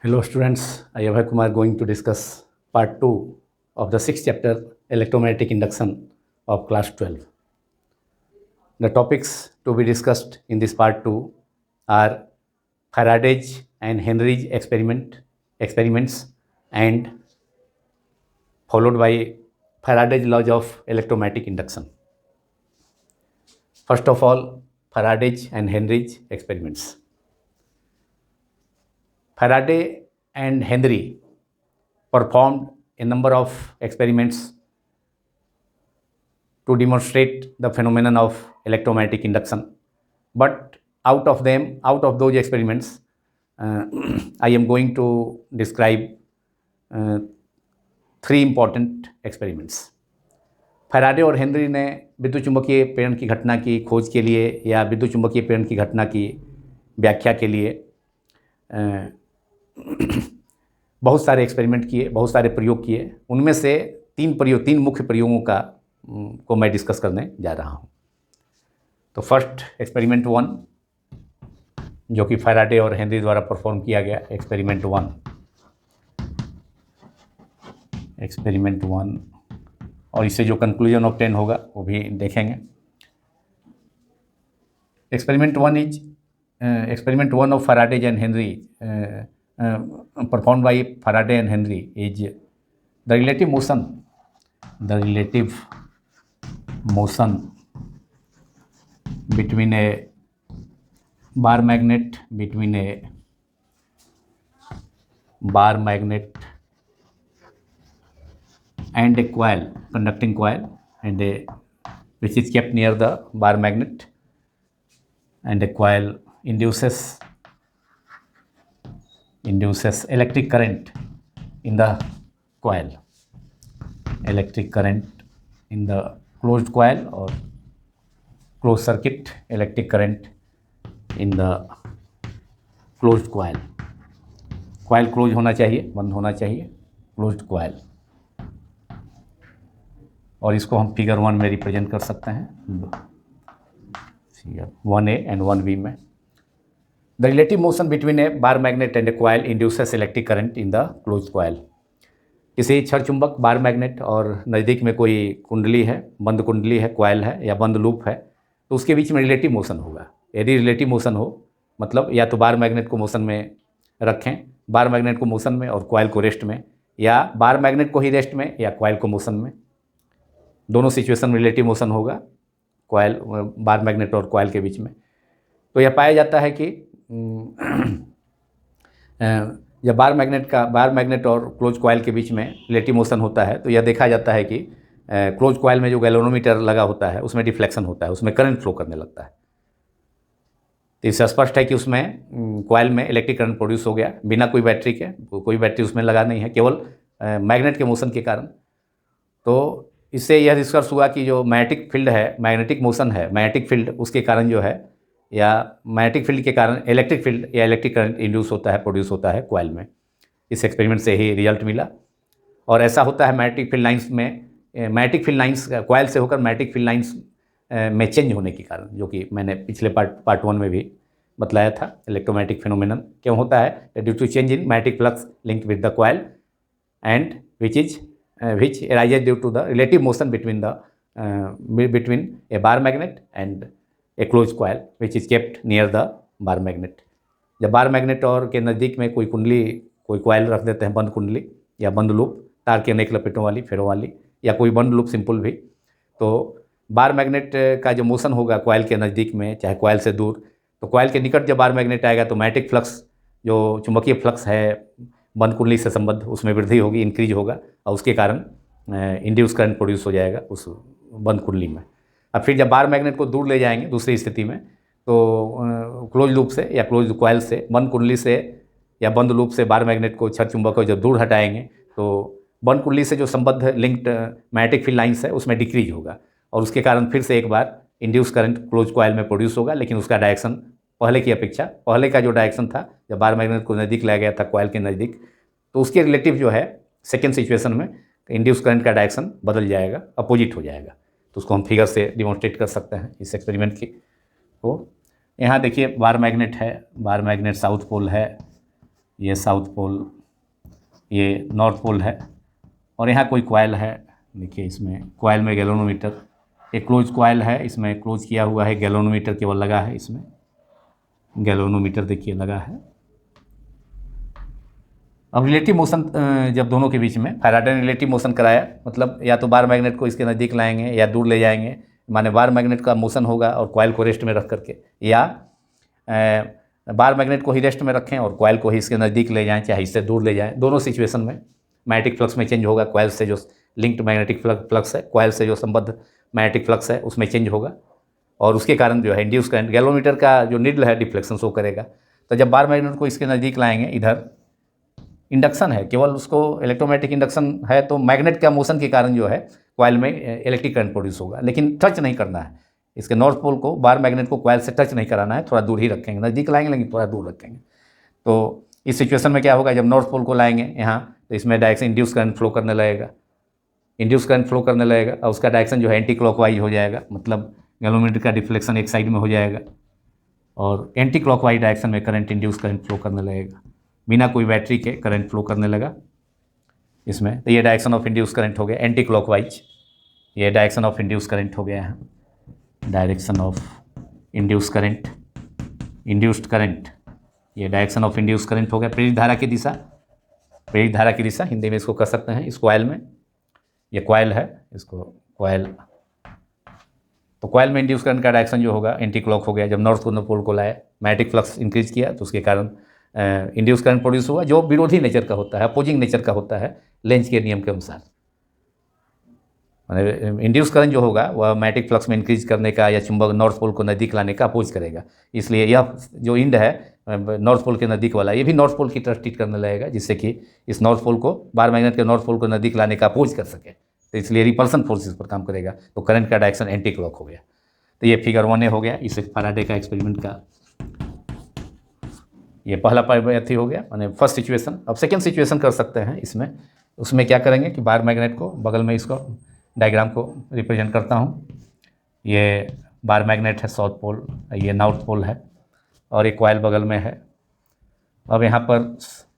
Hello students, I am Abhay Kumar going to discuss part 2 of the 6th chapter electromagnetic induction of class 12. The topics to be discussed in this part 2 are Faraday's and Henry's experiments and followed by Faraday's laws of electromagnetic induction. First of all, Faraday's and Henry's experiments. Faraday and Henry performed a number of experiments to demonstrate the phenomenon of electromagnetic induction. But out of those experiments, I am going to describe three important experiments. Faraday और Henry ने विद्युत चुंबकीय प्रेरण की घटना की खोज के लिए या विद्युत चुंबकीय प्रेरण की घटना की व्याख्या के लिए बहुत सारे एक्सपेरिमेंट किए, बहुत सारे प्रयोग किए। उनमें से तीन मुख्य प्रयोगों को मैं डिस्कस करने जा रहा हूँ। तो फर्स्ट एक्सपेरिमेंट 1 जो कि फैराडे और हेनरी द्वारा परफॉर्म किया गया एक्सपेरिमेंट 1 और इससे जो कंक्लूजन ऑब्टेन होगा वो भी देखेंगे। Experiment 1 of Faraday and Henry performed by Faraday and Henry is the relative motion between a bar magnet and a conducting coil which is kept near the bar magnet, and a coil induces electric current in the coil, closed coil or closed circuit electric current in the closed coil close होना चाहिए, बंद होना चाहिए, closed coil। और इसको हम figure 1 में represent कर सकते हैं, फिगर 1A एंड 1B में। The relative motion between a bar magnet and a coil induces electric current in the closed coil। किसी क्षण चुंबक बार मैग्नेट और नज़दीक में कोई कुंडली है, बंद कुंडली है, कॉइल है या बंद लूप है, तो उसके बीच में रिलेटिव मोशन होगा। यदि रिलेटिव मोशन हो मतलब या तो बार मैग्नेट को मोशन में रखें, बार मैग्नेट को मोशन में और कॉइल को रेस्ट में, या बार मैग्नेट को ही रेस्ट में या कॉइल को मोशन में, दोनों सिचुएशन में रिलेटिव मोशन होगा कॉइल बार मैग्नेट और कॉइल के बीच में। तो यह पाया जाता है कि जब बार मैग्नेट और क्लोज कॉइल के बीच में रिलेटिव मोशन होता है तो यह देखा जाता है कि क्लोज कॉइल में जो गैल्वेनोमीटर लगा होता है उसमें डिफ्लेक्शन होता है, उसमें करंट फ्लो करने लगता है। तो इससे स्पष्ट है कि उसमें कॉइल में इलेक्ट्रिक करंट प्रोड्यूस हो गया बिना कोई बैटरी के, कोई बैटरी उसमें लगा नहीं है, केवल मैग्नेट के मोशन के कारण। तो इससे यह डिस्कस हुआ कि जो मैग्नेटिक फील्ड है, मैग्नेटिक मोशन है, मैग्नेटिक फील्ड उसके कारण जो है या मैग्नेटिक फील्ड के कारण इलेक्ट्रिक फील्ड या इलेक्ट्रिक करंट इंड्यूस होता है, प्रोड्यूस होता है कॉइल में। इस एक्सपेरिमेंट से ही रिजल्ट मिला। और ऐसा होता है मैग्नेटिक फील्ड लाइंस कॉइल से होकर मैग्नेटिक फील्ड लाइंस में चेंज होने के कारण, जो कि मैंने पिछले पार्ट 1 में भी बतलाया था। इलेक्ट्रोमैग्नेटिक फिनोमेनन क्यों होता है? Due to change in magnetic flux linked with the coil and which arises due to the relative motion between a bar magnet and a closed coil which is kept near the bar magnet। जब bar magnet और के नज़दीक में कोई coil रख देते हैं, बंद कुंडली या बंद लूप, तार के अनेक लपेटों वाली, फेरों वाली, या कोई बंद लूप सिंपल भी, तो बार मैग्नेट का जो मोशन होगा कॉइल के नज़दीक में चाहे कॉइल से दूर, तो कॉइल के निकट जब बार मैग्नेट आएगा तो मैग्नेटिक फ्लक्स, जो चुंबकीय फ्लक्स है बंद कुंडली से संबद्ध, उसमें वृद्धि होगी, इंक्रीज होगा, और उसके कारण इंड्यूस करंट प्रोड्यूस हो जाएगा उस बंद कुंडली में। अब फिर जब बार मैग्नेट को दूर ले जाएंगे दूसरी स्थिति में, तो क्लोज लूप से या क्लोज कॉइल से, बंद कुंडली से या बंद लूप से बार मैग्नेट को, क्षण चुंबक को जब दूर हटाएंगे तो बंद कुंडली से जो संबद्ध लिंक्ड मैग्नेटिक फील्ड लाइंस है उसमें डिक्रीज होगा, और उसके कारण फिर से एक बार इंड्यूस करंट क्लोज कॉइल में प्रोड्यूस होगा, लेकिन उसका डायरेक्शन पहले की अपेक्षा, पहले का जो डायरेक्शन था जब बार मैग्नेट को नज़दीक लाया गया था कॉइल के नज़दीक, तो उसके रिलेटिव जो है सेकेंड सिचुएशन में इंड्यूस करंट का डायरेक्शन बदल जाएगा, अपोजिट हो जाएगा। तो उसको हम फिगर से डिमॉन्स्ट्रेट कर सकते हैं इस एक्सपेरिमेंट की। तो यहाँ देखिए बार मैग्नेट है, बार मैग्नेट साउथ पोल है, ये साउथ पोल, ये नॉर्थ पोल है, और यहाँ कोई कॉइल है। देखिए इसमें कॉइल में गैल्वेनोमीटर, एक क्लोज कॉइल है, इसमें क्लोज किया हुआ है, गैल्वेनोमीटर केवल लगा है, इसमें गैल्वेनोमीटर देखिए लगा है। अब रिलेटिव मोशन जब दोनों के बीच में फैराडे ने रिलेटिव मोशन कराया, मतलब या तो बार मैग्नेट को इसके नज़दीक लाएंगे या दूर ले जाएंगे, माने बार मैग्नेट का मोशन होगा और कॉइल को रेस्ट में रख करके, या बार मैग्नेट को ही रेस्ट में रखें और कॉइल को ही इसके नज़दीक ले जाएं, चाहे इससे दूर ले जाएं। दोनों सिचुएशन में मैग्नेटिक फ्लक्स में चेंज होगा। कॉइल से जो लिंक्ड मैग्नेटिक फ्लक्स है, कॉइल से जो संबद्ध मैग्नेटिक फ्लक्स है, उसमें चेंज होगा, और उसके कारण जो है इंड्यूस करंट, गैल्वेनोमीटर का जो नीडल है डिफ्लेक्शन शो करेगा। तो जब बार मैग्नेट को इसके नज़दीक लाएंगे, इधर इंडक्शन है, केवल उसको इलेक्ट्रोमैग्नेटिक इंडक्शन है, तो मैग्नेट का मोशन के कारण जो है कॉइल में इलेक्ट्रिक करंट प्रोड्यूस होगा, लेकिन टच नहीं करना है इसके नॉर्थ पोल को, बार मैग्नेट को कॉइल से टच नहीं कराना है, थोड़ा दूर ही रखेंगे, नज़दीक लाएंगे लेकिन थोड़ा दूर रखेंगे। तो इस सिचुएशन में क्या होगा, जब नॉर्थ पोल को लाएंगे यहाँ, तो इसमें डायरेक्शन इंड्यूस करंट फ्लो करने लगेगा, इंड्यूस करंट फ्लो करने लगेगा, और उसका डायरेक्शन जो है एंटी क्लॉकवाइज हो जाएगा, मतलब गैल्वेनोमीटर का डिफ्लेक्शन एक साइड में हो जाएगा, और एंटी क्लॉकवाइज डायरेक्शन में करंट इंड्यूस करंट फ्लो करने लगेगा, बिना कोई बैटरी के करंट फ्लो करने लगा इसमें। तो ये डायरेक्शन ऑफ इंड्यूस करंट हो गया एंटी क्लॉकवाइज, ये डायरेक्शन ऑफ इंड्यूस करंट हो गया है, direction of induce current, induced current, ये डायरेक्शन ऑफ इंड्यूस करंट हो गया। प्रेरित धारा की दिशा, प्रेरित धारा की दिशा हिंदी में इसको कह सकते हैं, इस कॉइल में, ये कॉइल है, इसको कॉइल, तो कॉइल में इंड्यूस करंट का डायरेक्शन जो होगा एंटी क्लॉक हो गया। जब नॉर्थ पोल को लाया, मैग्नेटिक फ्लक्स इंक्रीज किया, तो उसके कारण इंड्यूस करंट प्रोड्यूस हुआ, जो विरोधी नेचर का होता है, अपोजिंग नेचर का होता है लेंज के नियम के अनुसार। इंड्यूस करंट जो होगा वह मैग्नेटिक फ्लक्स में इंक्रीज करने का या चुंबक नॉर्थ पोल को नज़दीक लाने का अपोज करेगा। इसलिए यह जो इंड है नॉर्थ पोल के नज़दीक वाला, ये भी नॉर्थ पोल की तरफ ट्रीट करने लगेगा, जिससे कि इस नॉर्थ पोल को, बार मैग्नेट के नॉर्थ पोल को नज़दीक लाने का अपोज कर सके। तो इसलिए रिपल्सन फोर्सेस पर काम करेगा, तो करंट का डायरेक्शन एंटी क्लॉक हो गया। तो ये फिगर 1A हो गया, इसे फैराडे का एक्सपेरिमेंट का ये पहला अथी हो गया, माने फर्स्ट सिचुएशन। अब सेकेंड सिचुएशन कर सकते हैं इसमें, उसमें क्या करेंगे कि बार मैग्नेट को, बगल में इसको डायग्राम को रिप्रेजेंट करता हूँ, ये बार मैग्नेट है साउथ पोल, ये नॉर्थ पोल है, और एक कॉइल बगल में है। अब यहाँ पर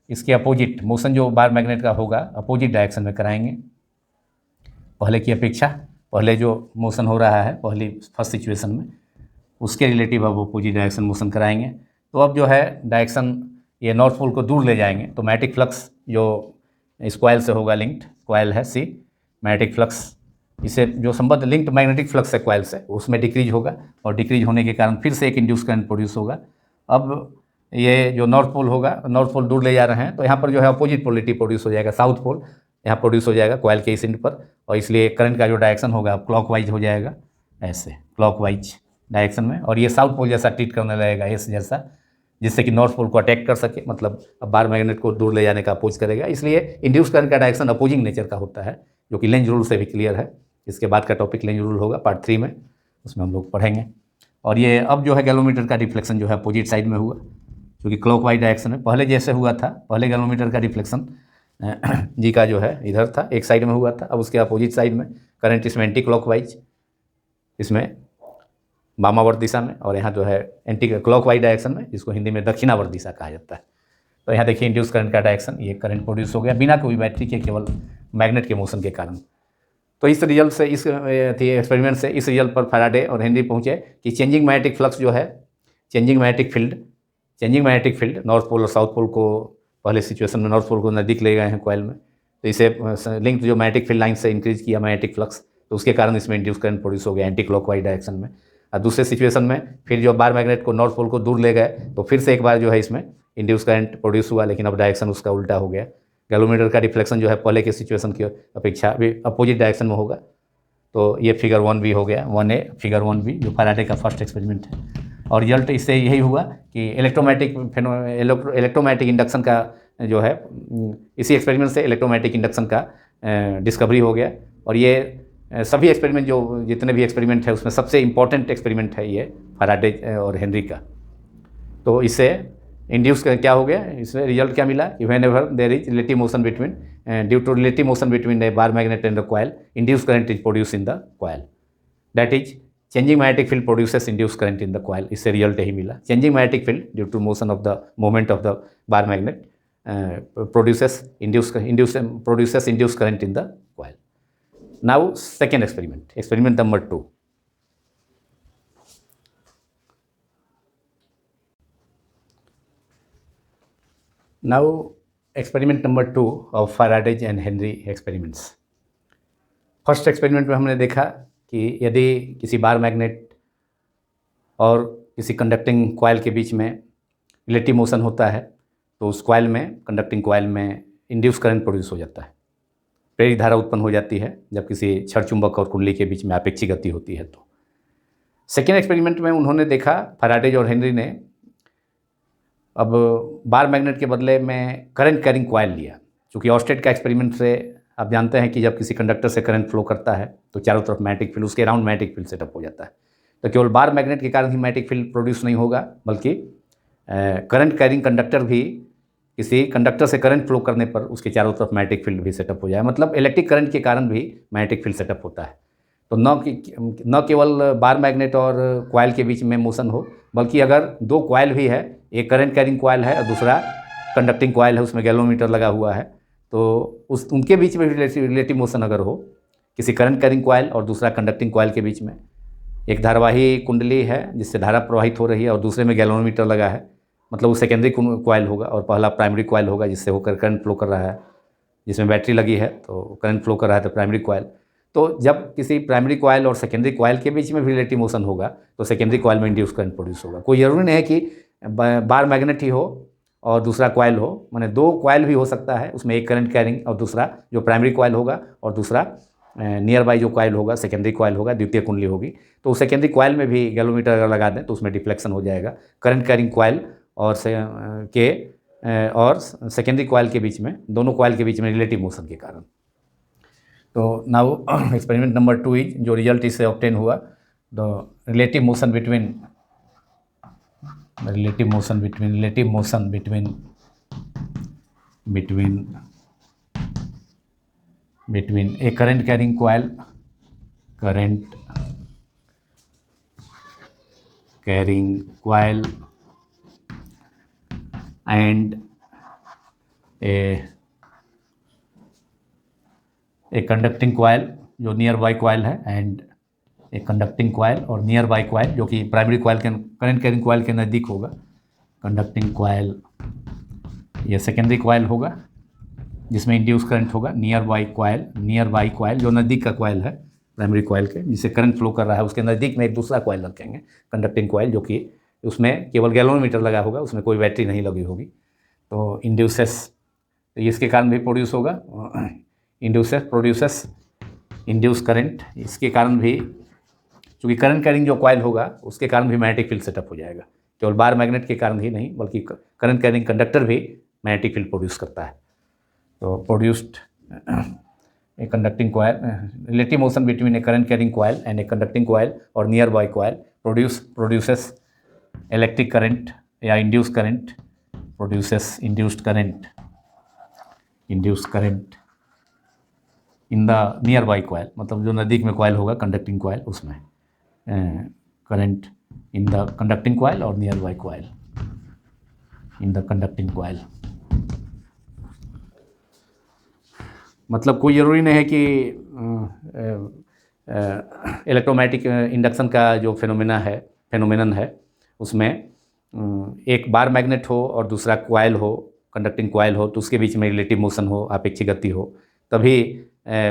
इसके अपोजिट मोशन जो बार मैग्नेट का होगा, अपोजिट डायरेक्शन में कराएंगे पहले की अपेक्षा। पहले जो मोशन हो रहा है पहली फर्स्ट सिचुएशन में, उसके रिलेटिव अब अपोजिट डायरेक्शन मोशन कराएंगे। तो अब जो है डायरेक्शन, ये नॉर्थ पोल को दूर ले जाएंगे, तो मैग्नेटिक फ्लक्स जो इस कॉइल से होगा लिंक्ड, कॉइल है सी, मैग्नेटिक फ्लक्स, इसे जो संबद्ध लिंक्ड मैग्नेटिक फ्लक्स है कॉइल से, उसमें डिक्रीज होगा, और डिक्रीज होने के कारण फिर से एक इंड्यूस करंट प्रोड्यूस होगा। अब ये जो नॉर्थ पोल होगा, नॉर्थ पोल दूर ले जा रहे हैं, तो यहाँ पर जो है अपोजिट पोलरिटी प्रोड्यूस हो जाएगा, साउथ पोल यहाँ प्रोड्यूस हो जाएगा कॉइल के इस एंड पर, और इसलिए करंट का जो डायरेक्शन होगा क्लॉकवाइज हो जाएगा, ऐसे क्लॉकवाइज डायरेक्शन में, और ये साउथ पोल जैसा ट्रीट करने लगेगा, एस जैसा, जिससे कि नॉर्थ पोल को अटैक कर सके, मतलब अब बार मैग्नेट को दूर ले जाने का अपोज करेगा। इसलिए इंड्यूस करंट का डायरेक्शन अपोजिंग नेचर का होता है, जो कि लेंज रूल से भी क्लियर है। इसके बाद का टॉपिक लेंज रूल होगा पार्ट 3 में, उसमें हम लोग पढ़ेंगे। और ये अब जो है गैल्वेनोमीटर का डिफ्लेक्शन जो है अपोजिट साइड में हुआ, क्योंकि क्लॉकवाइज डायरेक्शन में पहले जैसे हुआ था, पहले गैल्वेनोमीटर का डिफ्लेक्शन जी का जो है इधर था, एक साइड में हुआ था, अब उसके अपोजिट साइड में करंट इसमें एंटी क्लॉकवाइज, इसमें वामावर्त दिशा में, और यहाँ जो है एंटी क्लॉकवाइज डायरेक्शन में, जिसको हिंदी में दक्षिणावर्त दिशा कहा जाता है। तो यहाँ देखिए इंड्यूस करंट का डायरेक्शन, ये करंट प्रोड्यूस हो गया बिना कोई बैटरी के, केवल मैग्नेट के मोशन के कारण। तो इस रिजल्ट से, इस एक्सपेरिमेंट से इस रिजल्ट पर फैराडे और हेनरी पहुँचे कि चेंजिंग मैग्नेटिक फ्लक्स जो है, changing magnetic field north pole और साउथ पोल को, पहले सिचुएशन में नॉर्थ पोल को नज़दीक ले गए हैं कॉइल में, तो इसे लिंक जो मैग्नेटिक फील्ड लाइन से इंक्रीज किया मैग्नेटिक फ्लक्स, तो उसके कारण इसमें इंड्यूस करंट प्रोड्यूस हो गया एंटी क्लॉकवाइज डायरेक्शन में। और दूसरे सिचुएशन में फिर जो बार मैग्नेट को नॉर्थ पोल को दूर ले गए, तो फिर से एक बार जो है इसमें इंड्यूस करंट प्रोड्यूस हुआ, लेकिन अब डायरेक्शन उसका उल्टा हो गया। गैल्वेनोमीटर का डिफ्लेक्शन जो है पहले के सिचुएशन की अपेक्षा भी अपोजिट डायरेक्शन में होगा। तो ये फिगर 1B हो गया, 1A फिगर 1B, जो फैराडे का फर्स्ट एक्सपेरिमेंट है। और रिजल्ट इससे यही हुआ कि इलेक्ट्रोमैग्नेटिक इंडक्शन का जो है, इसी एक्सपेरिमेंट से इलेक्ट्रोमैग्नेटिक इंडक्शन का डिस्कवरी हो गया। और ये सभी एक्सपेरिमेंट, जो जितने भी एक्सपेरिमेंट है उसमें सबसे इम्पॉर्टेंट एक्सपेरिमेंट है ये फैराडे और हेनरी का। तो इससे इंड्यूस क्या हो गया, इसमें रिजल्ट क्या मिला कि whenever there is relative motion between, due to relative motion between the bar magnet and the coil, induce current is produce in the coil, that is changing magnetic field produces induce current in the coil. इससे result यही मिला, changing magnetic field due to motion of the movement of the bar magnet produces induced current in the coil. Now second experiment number 2. Now experiment number 2 of Faraday and Henry experiments. First experiment में हमने देखा कि यदि किसी bar magnet और किसी conducting coil के बीच में रिलेटिव मोशन होता है तो उस कॉइल में, कंडक्टिंग कॉइल में इंड्यूस करंट प्रोड्यूस हो जाता है, प्रेरित धारा उत्पन्न हो जाती है जब किसी क्षण चुंबक और कुंडली के बीच में आपेक्षिक गति होती है। तो सेकेंड एक्सपेरिमेंट में उन्होंने देखा, फैराडे और हेनरी ने, अब बार मैग्नेट के बदले में करंट कैरिंग कॉइल लिया। चूँकि ऑस्टेड का एक्सपेरिमेंट से आप जानते हैं कि जब किसी कंडक्टर से करंट फ्लो करता है तो चारों तरफ मैग्नेटिक फील्ड, उसके अराउंड मैग्नेटिक फील्ड सेटअप हो जाता है। तो केवल बार मैग्नेट के कारण ही मैग्नेटिक फील्ड प्रोड्यूस नहीं होगा, बल्कि करंट कैरिंग कंडक्टर भी किसी कंडक्टर से करंट फ्लो करने पर उसके चारों तरफ मैग्नेटिक फील्ड भी सेटअप हो जाए। मतलब इलेक्ट्रिक करंट के कारण भी मैग्नेटिक फील्ड सेटअप होता है। तो न केवल बार मैग्नेट और कॉइल के बीच में मोशन हो, बल्कि अगर दो कॉइल भी है, एक करंट कैरिंग कॉइल है और दूसरा कंडक्टिंग कॉइल है, उसमें गैल्वेनोमीटर लगा हुआ है, तो उनके बीच में रिलेटिव मोशन अगर हो, किसी करंट कैरिंग कॉइल और दूसरा कंडक्टिंग कॉइल के बीच में, एक धारावाही कुंडली है जिससे धारा प्रवाहित हो रही है और दूसरे में गैल्वेनोमीटर लगा है, मतलब वो सेकेंडरी कॉइल होगा और पहला प्राइमरी कॉइल होगा जिससे होकर करंट फ्लो कर रहा है, जिसमें बैटरी लगी है तो करंट फ्लो कर रहा है, तो प्राइमरी कॉइल। तो जब किसी प्राइमरी कॉइल और सेकेंडरी कॉइल के बीच में भी रिलेटिव मोशन होगा तो सेकेंडरी कॉइल में इंड्यूस करंट प्रोड्यूस होगा। कोई ज़रूरी नहीं है कि बार मैग्नेट ही हो और दूसरा कॉइल हो, माने दो कॉइल भी हो सकता है, उसमें एक करंट कैरिंग और दूसरा जो प्राइमरी कॉइल होगा और दूसरा नियर बाई जो कॉइल होगा सेकेंडरी कॉइल होगा, द्वितीय कुंडली होगी। तो सेकेंडरी कॉइल में भी गैल्वेनोमीटर अगर लगा दें तो उसमें डिफ्लेक्शन हो जाएगा करंट कैरिंग कॉइल और सेकेंडरी कॉइल के बीच में, दोनों कॉइल के बीच में रिलेटिव मोशन के कारण। तो नाउ एक्सपेरिमेंट नंबर 2 इज, जो रिजल्ट इससे ऑब्टेन हुआ, the relative motion between a current carrying coil and a conducting coil जो नियर बाई कॉइल है, एंड ए कंडक्टिंग कॉइल और नियर बाई कॉइल जो कि प्राइमरी कॉइल के करंट कैरिंग कॉइल के नज़दीक होगा। कंडक्टिंग कॉइल या सेकेंडरी कॉइल होगा जिसमें इंड्यूस करंट होगा, नियर बाई कॉइल जो नज़दीक का कॉइल है प्राइमरी कॉइल के, जिससे करंट फ्लो कर रहा है, उसके नज़दीक में एक दूसरा कॉइल रखेंगे कंडक्टिंग कॉइल, जो कि उसमें केवल गैल्वेनोमीटर लगा होगा, उसमें कोई बैटरी नहीं लगी होगी। तो तो इसके कारण भी प्रोड्यूस होगा, इंड्यूस करंट, इसके कारण भी, चूँकि करंट कैरिंग जो कॉइल होगा उसके कारण भी मैग्नेटिक फील्ड सेटअप हो जाएगा। केवल बार मैग्नेट के कारण ही नहीं, बल्कि करंट कैरिंग कंडक्टर भी मैग्नेटिक फील्ड प्रोड्यूस करता है। तो produced a conducting coil, relative motion between a current carrying coil and a conducting coil और nearby coil produces electric current या induce current, produces induced current in the nearby coil, मतलब जो नज़दीक में coil होगा conducting coil, उसमें current in the conducting coil और nearby coil in the conducting coil. मतलब कोई ज़रूरी नहीं है कि इलेक्ट्रोमैग्नेटिक इंडक्शन का जो फेनोमेनन है उसमें एक बार मैग्नेट हो और दूसरा कॉइल हो, कंडक्टिंग कॉइल हो, तो उसके बीच में रिलेटिव मोशन हो, आपेक्षिक गति हो, तभी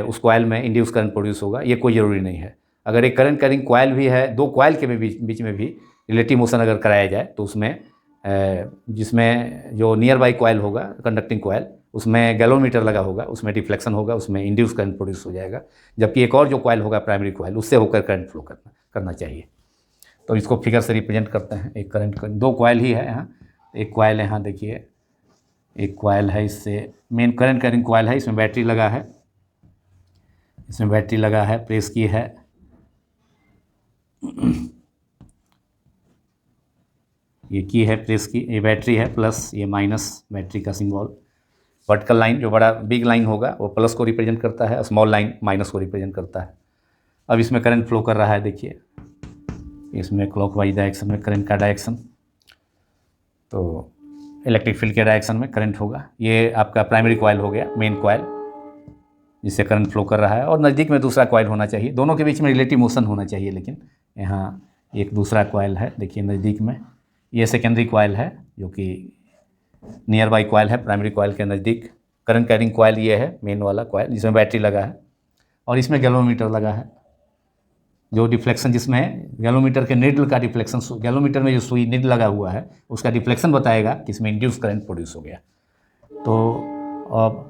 उस कॉइल में इंड्यूस करंट प्रोड्यूस होगा। ये कोई ज़रूरी नहीं है। अगर एक करंट कैरिंग कॉइल भी है, दो कॉइल के बीच में भी रिलेटिव मोशन अगर कराया जाए तो उसमें जिसमें जो नियर बाई कॉइल होगा कंडक्टिंग कॉइल, उसमें गैल्वेनोमीटर लगा होगा, उसमें डिफ्लेक्शन होगा, उसमें इंड्यूस करंट प्रोड्यूस हो जाएगा। जबकि एक और जो कॉइल होगा प्राइमरी कॉइल, उससे होकर करंट फ्लो करना चाहिए। तो इसको फिगर से रिप्रेजेंट करते हैं। एक करंट, दो कॉइल ही है यहाँ, एक कॉइल है यहाँ देखिए, एक कॉइल है, इससे मेन करंट कैरिंग कॉइल है, इसमें बैटरी लगा है, प्रेस की है, ये की है प्रेस की, ये बैटरी है, प्लस ये माइनस बैटरी का सिंबल। वर्टिकल लाइन जो बड़ा बिग लाइन होगा वो प्लस को रिप्रेजेंट करता है, स्मॉल लाइन माइनस को रिप्रेजेंट करता है। अब इसमें करंट फ्लो कर रहा है, देखिए इसमें क्लॉकवाइज डायरेक्शन में करंट का डायरेक्शन। तो इलेक्ट्रिक फील्ड के डायरेक्शन में करंट होगा। ये आपका प्राइमरी कॉइल हो गया, मेन कॉइल जिससे करंट फ्लो कर रहा है, और नज़दीक में दूसरा कॉइल होना चाहिए। दोनों के बीच में रिलेटिव मोशन होना चाहिए, लेकिन यहाँ एक दूसरा कॉइल है, देखिए नज़दीक में। ये सेकेंडरी कॉइल है जो कि नियर बाई कॉइल है, प्राइमरी कॉइल के नज़दीक। करंट कैरिंग कॉइल ये है मेन वाला कॉइल जिसमें बैटरी लगा है, और इसमें गैल्वेनोमीटर लगा है। जो डिफ्लेक्शन जिसमें है, गैल्वेनोमीटर के निडल का डिफ्लेक्शन, गैल्वेनोमीटर में जो सुई निडल लगा हुआ है उसका डिफ्लेक्शन बताएगा कि इसमें इंड्यूस करंट प्रोड्यूस हो गया। तो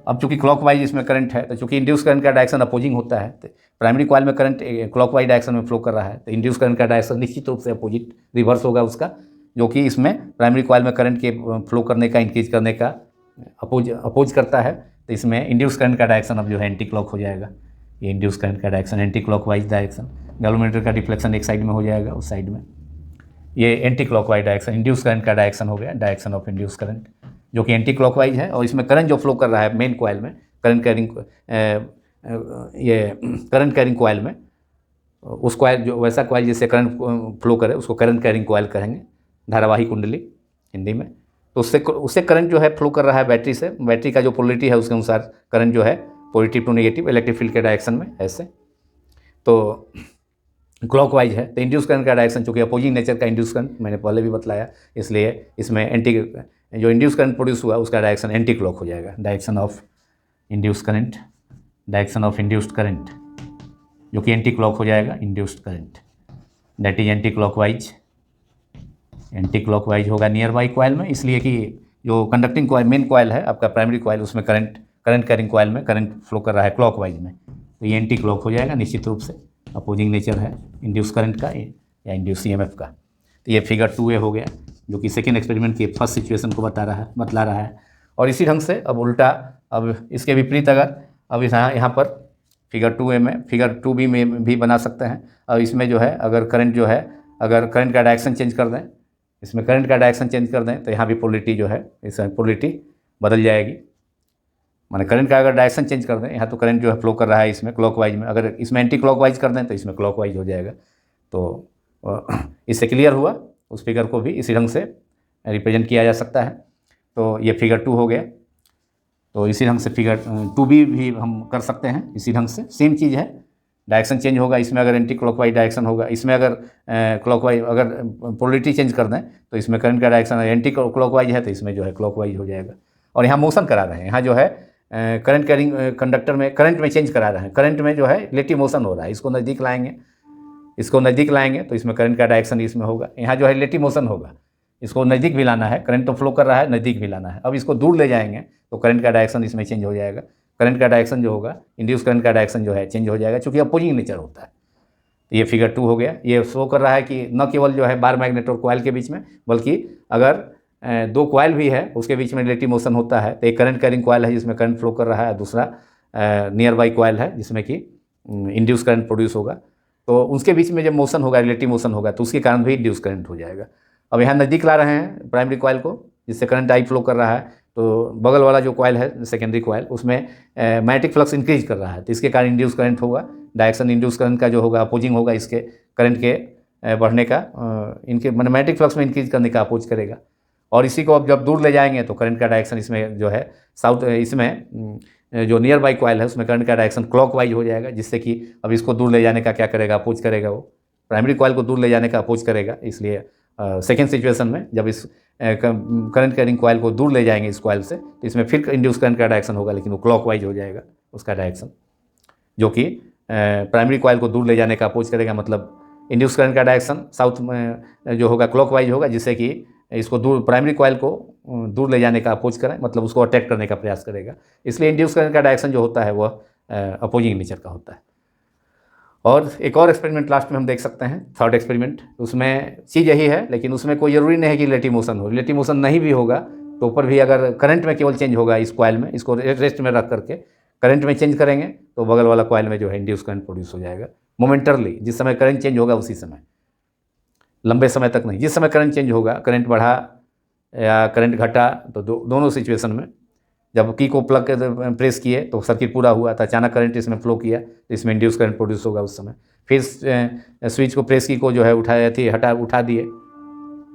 अब चूंकि क्लॉकवाइज इसमें करंट है, तो चूंकि इंड्यूस करंट का डायरेक्शन अपोजिंग होता है, तो प्राइमरी कॉइल में करंट क्लॉकवाइज डायरेक्शन में फ्लो कर रहा है, तो इंड्यूस करंट का डायरेक्शन निश्चित रूप से अपोजिट रिवर्स होगा उसका, जो कि इसमें प्राइमरी कॉइल में करंट के फ्लो करने का, इंक्रीज करने का अपोज करता है। तो इसमें इंड्यूस करंट का डायरेक्शन अब जो है एंटी क्लॉक हो जाएगा। ये इंड्यूस करंट का direction anti clockwise direction, galvanometer का डिफ्लेक्शन एक साइड में हो जाएगा, उस साइड में ये anti clockwise direction, induce current का डायरेक्शन हो गया, डायरेक्शन ऑफ इंड्यूस करंट, जो कि एंटी क्लॉकवाइज है। और इसमें करंट जो फ्लो कर रहा है मेन कॉइल में, current carrying current carrying coil में, उस कॉइल जो वैसा कॉइल जिससे करंट फ्लो करे उसको करंट कैरिंग कॉइल कहेंगे, धारावाही कुंडली हिंदी में। तो उससे करंट जो है फ्लो कर रहा है बैटरी से, बैटरी का जो पोलरिटी है उसके अनुसार करंट जो है positive to negative electric field के डायरेक्शन में ऐसे। तो क्लॉकवाइज है, तो इंड्यूस करंट का डायरेक्शन चूँकि अपोजिंग नेचर का इंड्यूस करंट मैंने पहले भी बतलाया, इसलिए इसमें एंटी जो इंड्यूस करंट प्रोड्यूस हुआ उसका डायरेक्शन एंटी क्लॉक हो जाएगा। Direction of induce current, direction of induced current जो कि एंटी क्लॉक हो जाएगा, induced current that is anti clockwise. Anti clockwise होगा नियर बाई कॉइल में, इसलिए कि जो कंडक्टिंग कॉइल मेन कॉइल है आपका प्राइमरी कॉइल, उसमें करंट कैरिंग कॉइल में करंट फ्लो कर रहा है क्लॉकवाइज में, तो ये एंटी क्लॉक हो जाएगा निश्चित रूप से। अपोजिंग नेचर है इंड्यूस करंट का या इंड्यूस ईएमएफ का। तो ये फिगर 2A हो गया, जो कि सेकेंड एक्सपेरिमेंट की फर्स्ट सिचुएशन को बतला रहा है। और इसी ढंग से अब उल्टा, अब इसके विपरीत अगर अब यहाँ पर फिगर 2A में, फिगर 2B में भी बना सकते हैं। अब इसमें जो है अगर करंट जो है, अगर करंट का डायरेक्शन चेंज कर दें, इसमें करंट का डायरेक्शन चेंज कर दें, तो यहाँ भी पोलरिटी जो है, इसमें पोलरिटी बदल जाएगी। माने करंट का अगर डायरेक्शन चेंज कर दें, यहाँ तो करंट जो है फ्लो कर रहा है इसमें क्लॉकवाइज में, अगर इसमें एंटी क्लॉकवाइज कर दें तो इसमें क्लॉकवाइज हो जाएगा। तो इससे क्लियर हुआ, उस फिगर को भी इसी ढंग से रिप्रेजेंट किया जा सकता है। तो ये फिगर 2 हो गया। तो इसी ढंग से फिगर 2B भी हम कर सकते हैं, इसी ढंग से सेम चीज़ है, डायरेक्शन चेंज होगा, इसमें अगर एंटी क्लॉकवाइज डायरेक्शन होगा, इसमें अगर क्लॉकवाइज अगर पोलरिटी चेंज कर दें तो इसमें करंट का डायरेक्शन एंटी क्लॉकवाइज है, तो इसमें जो है क्लॉकवाइज हो जाएगा। और यहाँ मोशन करा रहे हैं, यहाँ जो है करंट कैरिंग कंडक्टर में करंट में चेंज करा रहे हैं, करंट में जो है रिलेटिव मोशन हो रहा है, इसको नज़दीक लाएंगे तो इसमें करंट का डायरेक्शन इसमें होगा। यहाँ जो है रिलेटिव मोशन होगा, इसको नज़दीक भी लाना है, करंट तो फ्लो कर रहा है, नज़दीक भी लाना है। अब इसको दूर ले जाएंगे तो करंट का डायरेक्शन इसमें चेंज हो जाएगा, करंट का डायरेक्शन जो होगा, इंड्यूस करंट का डायरेक्शन जो है चेंज हो जाएगा, क्योंकि अपोजिंग नेचर होता है। ये फिगर 2 हो गया। ये शो कर रहा है कि न केवल जो है बार मैग्नेट और कॉइल के बीच में, बल्कि अगर दो कॉइल भी है उसके बीच में रिलेटिव मोशन होता है, तो एक करंट कैरिंग कॉइल है जिसमें करंट फ्लो कर रहा है, दूसरा नियर बाई कॉइल है जिसमें कि इंड्यूस करंट प्रोड्यूस होगा। तो उसके बीच में जब मोशन होगा, रिलेटिव मोशन होगा, तो उसके कारण भी इंड्यूस करंट हो जाएगा। अब यहाँ नज़दीक ला रहे हैं प्राइमरी कॉइल को, जिससे करंट आई फ्लो कर रहा है, तो बगल वाला जो कॉइल है सेकेंडरी कॉइल, उसमें मैग्नेटिक फ्लक्स इंक्रीज कर रहा है, तो इसके कारण इंड्यूस करंट होगा। डायरेक्शन इंड्यूस करंट का जो होगा अपोजिंग होगा, इसके करंट के बढ़ने का, इनके मैग्नेटिक फ्लक्स में इंक्रीज करने का अपोज करेगा। और इसी को अब जब दूर ले जाएंगे तो करंट का डायरेक्शन इसमें जो है साउथ, इसमें जो नियर बाई कॉइल है उसमें करंट का डायरेक्शन क्लॉकवाइज हो जाएगा, जिससे कि अब इसको दूर ले जाने का क्या करेगा, अपोज करेगा, वो प्राइमरी कॉइल को दूर ले जाने का अपोज करेगा। इसलिए सेकेंड सिचुएशन में जब इस करंट कैरिंग कॉइल को दूर ले जाएंगे इस कॉइल से, तो इसमें फिर इंड्यूस करंट का डायरेक्शन होगा, लेकिन वो क्लॉकवाइज हो जाएगा उसका डायरेक्शन, जो कि प्राइमरी कॉइल को दूर ले जाने का अपोज करेगा। मतलब इंड्यूस करंट का डायरेक्शन साउथ में जो होगा क्लॉकवाइज होगा, जिससे कि इसको दूर प्राइमरी कॉइल को दूर ले जाने का अपोज करें, मतलब उसको अटैक करने का प्रयास करेगा। इसलिए इंड्यूस करंट का डायरेक्शन जो होता है वह अपोजिंग नेचर का होता है। और एक और एक्सपेरिमेंट लास्ट में हम देख सकते हैं, थर्ड एक्सपेरिमेंट। उसमें चीज़ यही है, लेकिन उसमें कोई ज़रूरी नहीं है कि रिलेटिव मोशन हो, रिलेटिव मोशन नहीं भी होगा तो ऊपर भी अगर करंट में केवल चेंज होगा इस कॉइल में, इसको रेस्ट में रख करके करंट में चेंज करेंगे तो बगल वाला कॉइल में जो है इंड्यूस करंट प्रोड्यूस हो जाएगा मोमेंटरली। जिस समय करंट चेंज होगा उसी समय, लंबे समय तक नहीं। जिस समय करंट चेंज होगा, करंट बढ़ा या करंट घटा, तो दोनों सिचुएशन में जब की को प्लग प्रेस किए तो सर्किट पूरा हुआ, तो अचानक करंट इसमें फ्लो किया तो इसमें इंड्यूस करंट प्रोड्यूस होगा उस समय। फिर स्विच को प्रेस की को जो है उठा दिए,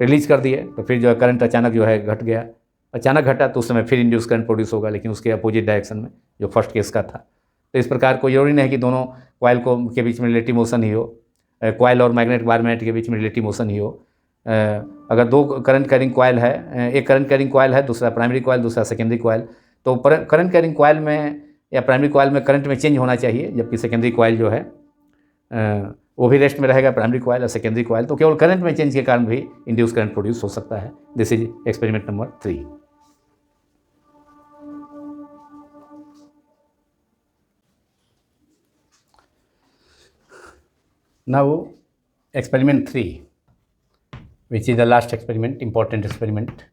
रिलीज कर दिए, तो फिर जो है करंट अचानक जो है घट गया, अचानक घटा तो उस समय फिर इंड्यूस करंट प्रोड्यूस होगा, लेकिन उसके अपोजिट डायरेक्शन में जो फर्स्ट केस का था। तो इस प्रकार कोई जरूरी नहीं है कि दोनों कॉइल को के बीच में रिलेटिव मोशन ही हो, कॉइल और मैग्नेट बार मैग्नेट के बीच में रिलेटिव मोशन ही हो। अगर दो करंट कैरिंग कॉइल है, एक करंट कैरिंग कॉइल है, दूसरा प्राइमरी कॉइल, दूसरा सेकेंडरी कॉइल, तो करंट कैरिंग कॉइल में या प्राइमरी कॉइल में करंट में चेंज होना चाहिए, जबकि सेकेंडरी कॉइल जो है वो भी रेस्ट में रहेगा, प्राइमरी कॉइल और सेकेंडरी कॉइल। तो केवल करंट में चेंज के कारण भी इंड्यूस करंट प्रोड्यूस हो सकता है। This is experiment number 3। Now experiment 3, which is the last experiment, important experiment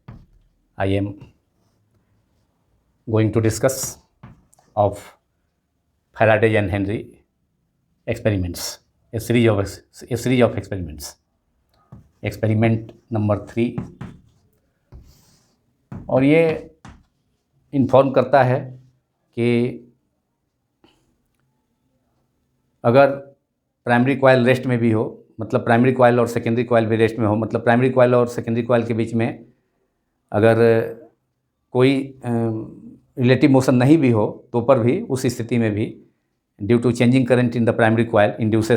I am going to discuss of Faraday and Henry experiments, a series of experiments. Experiment number 3, और ये inform करता है कि अगर primary coil rest में भी हो, मतलब प्राइमरी कॉइल और सेकेंडरी कॉइल भी रेस्ट में हो, मतलब प्राइमरी कॉइल और सेकेंडरी कॉइल के बीच में अगर कोई रिलेटिव मोशन नहीं भी हो तो पर भी उस स्थिति में भी due to changing current in the primary coil induce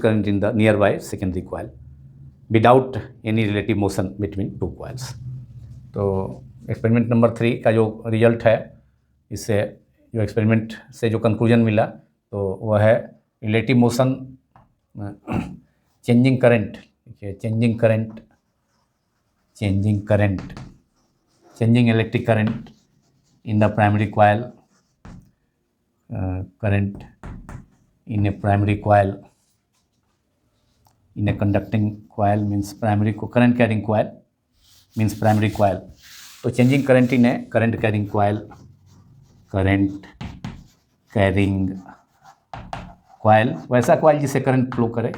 current in the nearby secondary coil without any relative motion between two coils. तो एक्सपेरिमेंट नंबर 3 का जो रिजल्ट है, इससे जो एक्सपेरिमेंट से जो कंक्लूजन मिला तो वह है relative motion, changing current, changing electric current in the primary coil, current in A primary coil in a conducting coil means primary current carrying coil means primary coil. तो changing current in a current carrying coil वैसा coil जिसे current flow करे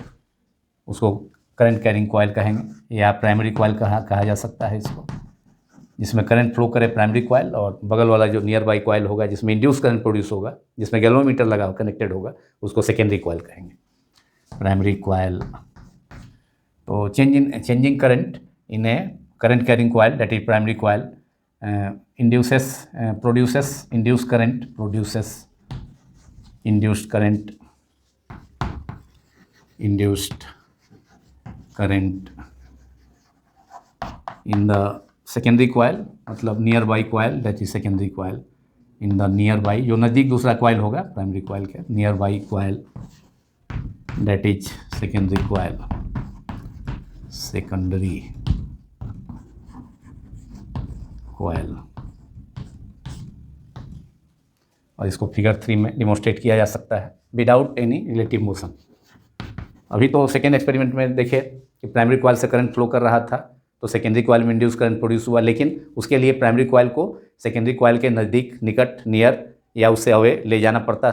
उसको current carrying coil कहेंगे, या primary coil कहा जा सकता है इसको, जिसमें करंट फ्लो करे प्राइमरी कॉइल, और बगल वाला जो नियर बाई कॉइल होगा जिसमें इंड्यूस करंट प्रोड्यूस होगा, जिसमें गैल्वेनोमीटर लगा कनेक्टेड होगा, उसको सेकेंडरी कॉइल कहेंगे। प्राइमरी कॉइल तो changing current in a current carrying coil, that is primary coil, produces induced current in the secondary coil, मतलब near by coil, that is secondary coil, in the near by जो नज़दीक दूसरा coil होगा primary coil के, near by coil, that is secondary coil, secondary coil। और इसको figure 3 में demonstrate किया जा सकता है विदाउट एनी रिलेटिव मोशन। अभी तो सेकेंड एक्सपेरिमेंट में देखे कि प्राइमरी कॉइल से करंट फ्लो कर रहा था तो सेकेंडरी कॉइल में इंड्यूस करंट प्रोड्यूस हुआ, लेकिन उसके लिए प्राइमरी कॉइल को सेकेंडरी कॉइल के नज़दीक, निकट, नियर या उससे अवे ले जाना पड़ा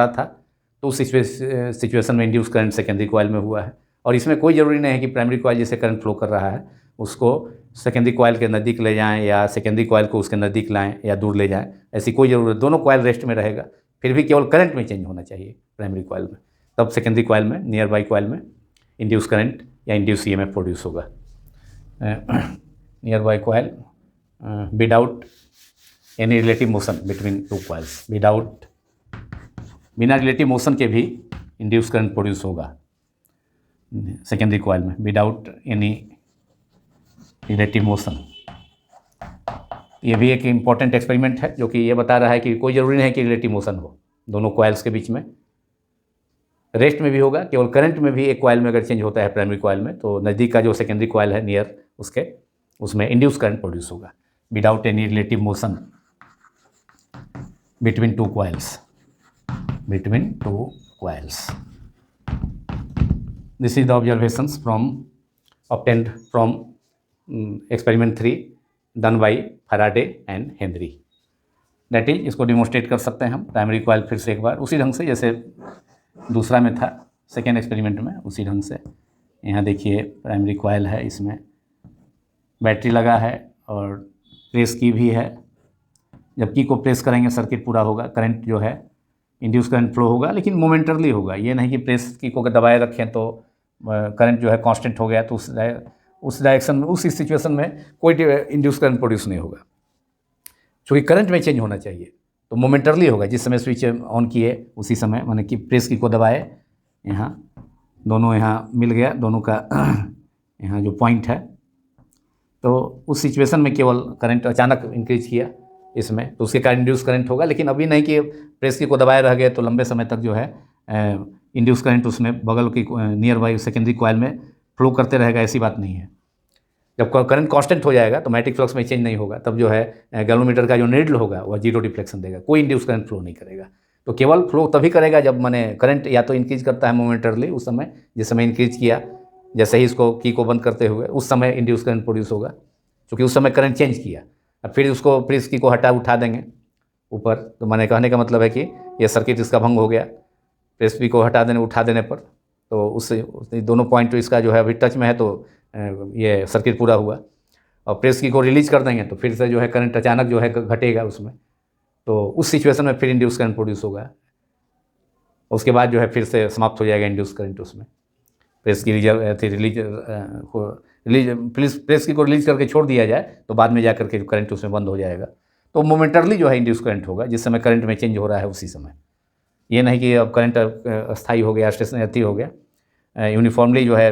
था। तो उस सिचुएशन में इंड्यूस करंट सेकेंडरी कॉइल में हुआ है। और इसमें कोई ज़रूरी नहीं है कि प्राइमरी कॉइल जिसे करंट फ्लो कर रहा है उसको सेकेंडरी कॉइल के नज़दीक ले जाएं या सेकेंडरी कॉइल को उसके नज़दीक लाएं या दूर ले जाएं, ऐसी कोई ज़रूरत। दोनों कॉइल रेस्ट में रहेगा, फिर भी केवल करंट में चेंज होना चाहिए प्राइमरी कॉइल में, तब सेकेंडरी कॉइल में, नियर बाई कॉइल में इंड्यूस करंट या इंड्यूस ईएमएफ प्रोड्यूस होगा। Near by coil without any relative motion between two coils, बिना रिलेटिव मोशन के भी इंड्यूस करंट प्रोड्यूस होगा सेकेंडरी कॉइल में विदाउट एनी रिलेटिव मोशन। ये भी एक इम्पॉर्टेंट एक्सपेरिमेंट है जो कि ये बता रहा है कि कोई ज़रूरी नहीं है कि रिलेटिव मोशन हो दोनों कॉइल्स के बीच में, रेस्ट में भी होगा, केवल करंट में भी एक कॉइल में अगर चेंज होता है प्राइमरी कॉइल में तो नज़दीक का जो सेकेंडरी कॉइल है नियर उसमें इंड्यूस करंट प्रोड्यूस होगा without any relative motion between two coils. This is the observations obtained from experiment 3 done by Faraday and Henry. That is, इसको डिमोन्स्ट्रेट कर सकते हैं हम प्राइमरी कॉइल फिर से एक बार उसी ढंग से जैसे दूसरा में था सेकेंड एक्सपेरिमेंट में, उसी ढंग से। यहाँ देखिए प्राइमरी कॉइल है, इसमें बैटरी लगा है और प्रेस की भी है। जब की को प्रेस करेंगे सर्किट पूरा होगा, करंट जो है इंड्यूस करंट फ्लो होगा, लेकिन मोमेंटरली होगा। ये नहीं कि प्रेस की को दबाए रखें तो करंट जो है कांस्टेंट हो गया तो उस डायरेक्शन में, उस सिचुएशन में कोई इंड्यूस करंट प्रोड्यूस नहीं होगा, क्योंकि करंट में चेंज होना चाहिए। तो मोमेंटरली होगा, जिस समय स्विच ऑन किए उसी समय, माने कि प्रेस की को दबाए, यहाँ दोनों यहाँ मिल गया, दोनों का यहाँ जो पॉइंट है, तो उस सिचुएशन में केवल करंट अचानक इंक्रीज किया इसमें, तो उसके कारण इंड्यूस करंट होगा। लेकिन अभी नहीं कि प्रेस की को दबाए रह गए तो लंबे समय तक जो है इंड्यूस करंट उसमें बगल की नियर बाई सेकेंडरी कॉइल में फ्लो करते रहेगा, ऐसी बात नहीं है। जब करंट कांस्टेंट हो जाएगा तो मैग्नेटिक फ्लक्स में चेंज नहीं होगा, तब जो है गैल्वेनोमीटर का जो नीडल होगा वह जीरो डिफ्लेक्शन देगा, कोई इंड्यूस करंट फ्लो नहीं करेगा। तो केवल फ्लो तभी करेगा जब मैंने करंट या तो इंक्रीज करता है मोमेंटरली उस समय, जिस समय इंक्रीज किया, जैसे ही इसको की को बंद करते हुए उस समय इंड्यूस करंट प्रोड्यूस होगा, क्योंकि उस समय करंट चेंज किया। अब फिर उसको प्रेस की को उठा देंगे ऊपर, तो मैंने कहने का मतलब है कि ये सर्किट इसका भंग हो गया प्रेस की को उठा देने पर, तो उससे दोनों पॉइंट तो इसका जो है अभी टच में है, तो ये सर्किट पूरा हुआ। और प्रेस की को रिलीज कर देंगे तो फिर से जो है करंट अचानक जो है घटेगा उसमें, तो उस सिचुएशन में फिर इंड्यूस करंट प्रोड्यूस होगा। उसके बाद जो है फिर से समाप्त हो जाएगा इंड्यूस करंट उसमें। प्रेस की प्रेस की को रिलीज करके छोड़ दिया जाए तो बाद में जाकर के करंट उसमें बंद हो जाएगा। तो मोमेंटरली जो है इंड्यूस करंट होगा, जिस समय करंट में चेंज हो रहा है उसी समय। ये नहीं कि अब करंट अस्थायी हो गया, स्टेशनरी हो गया, यूनिफॉर्मली जो है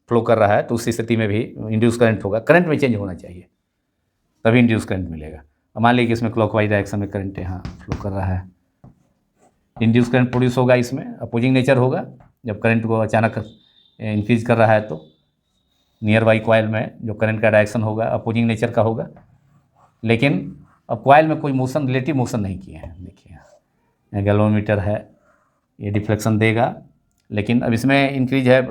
फ्लो कर रहा है, तो उस स्थिति में भी इंड्यूस करंट होगा। करंट में चेंज होना चाहिए तभी इंड्यूस करंट मिलेगा। अब मान लीजिए कि इसमें क्लॉकवाइज डायरेक्शन में करंट यहाँ फ्लो कर रहा है, इंड्यूस करंट प्रोड्यूस होगा, इसमें अपोजिंग नेचर होगा। जब करंट को अचानक इंक्रीज कर रहा है तो नियर बाई कॉइल में जो करंट का डायरेक्शन होगा अपोजिंग नेचर का होगा, लेकिन अब कॉइल में कोई मोशन, रिलेटिव मोशन नहीं किए हैं। देखिए गैल्वेनोमीटर है, ये डिफ्लेक्शन देगा, लेकिन अब इसमें इंक्रीज है,